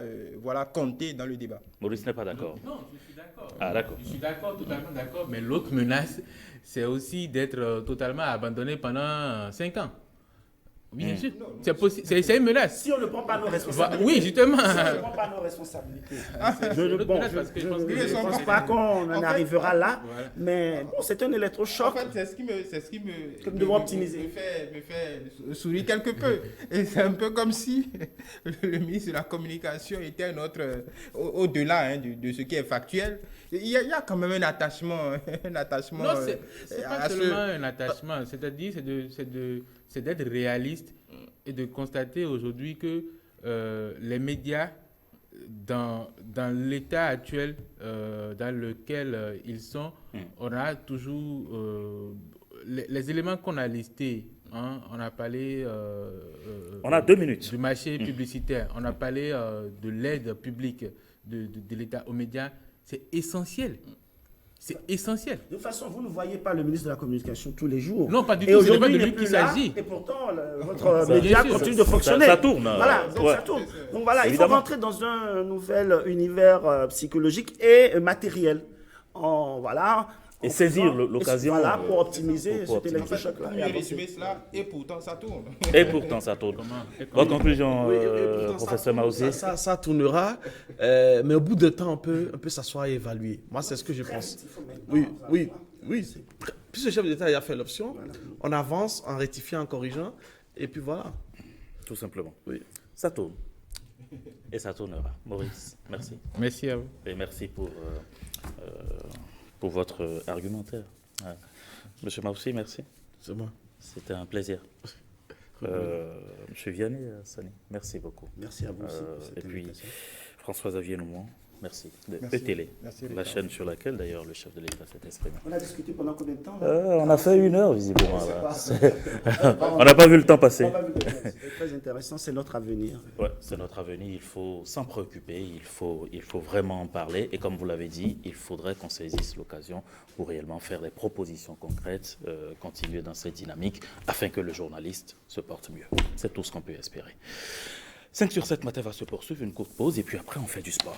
compter dans le débat. Maurice n'est pas d'accord. Non, je suis d'accord. Ah, d'accord. Je suis d'accord, totalement d'accord. Mais l'autre menace, c'est aussi d'être totalement abandonné pendant 5 ans. Oui, bien sûr. C'est une menace. Si on ne prend pas nos responsabilités. Oui, justement. Si on ne prend pas nos responsabilités. Je ne pense pas qu'on en arrivera là. Voilà. Mais bon, c'est un électrochoc. En fait, c'est ce qui me que nous devons optimiser. Me fait sourire quelque peu. Et c'est un peu comme si le ministre de la Communication était au-delà de ce qui est factuel. Il y a quand même un attachement. Non, c'est pas seulement un attachement. C'est-à-dire, c'est d'être réaliste et de constater aujourd'hui que les médias, dans l'état actuel dans lequel ils sont, on a toujours les éléments qu'on a listés. On a parlé on a 2 minutes. du marché publicitaire, on a parlé de l'aide publique de l'État aux médias. C'est essentiel. C'est essentiel. De toute façon, vous ne voyez pas le ministre de la Communication tous les jours. Non, pas du tout. C'est pas de lui qu'il s'agit. Et pourtant, votre média continue de fonctionner. Ça tourne. Voilà, donc ça tourne. Donc voilà, il faut rentrer dans un nouvel univers psychologique et matériel. Et saisir l'occasion. Voilà, pour optimiser cet électrochoc-là. Mieux résumer cela, et pourtant ça tourne. Et pourtant ça tourne. Votre conclusion, professeur Maouzi? Ça tournera, mais au bout de temps, on peut s'asseoir et évaluer. Moi, c'est ce que je pense. Oui. Puisque le chef d'État a fait l'option, on avance en rectifiant, en corrigeant, et puis voilà. Tout simplement. Oui. Ça tourne. Et ça tournera. Maurice, merci. Merci à vous. Et merci pour votre argumentaire. Monsieur Maouzi, merci. C'est moi. C'était un plaisir. Monsieur Vianney, Sani, merci beaucoup. Merci à vous aussi. Et puis, François-Xavier Noumont, merci. De ETélé, la chaîne sur laquelle, d'ailleurs, le chef de l'État s'est exprimé. On a discuté pendant combien de temps on a fait 1 heure, visiblement. On n'a pas vu le temps passer. C'est très intéressant, c'est notre avenir. Oui, c'est notre avenir. Il faut s'en préoccuper, il faut vraiment en parler. Et comme vous l'avez dit, il faudrait qu'on saisisse l'occasion pour réellement faire des propositions concrètes, continuer dans cette dynamique, afin que le journaliste se porte mieux. C'est tout ce qu'on peut espérer. 5 sur 7 matin va se poursuivre, une courte pause, et puis après on fait du sport.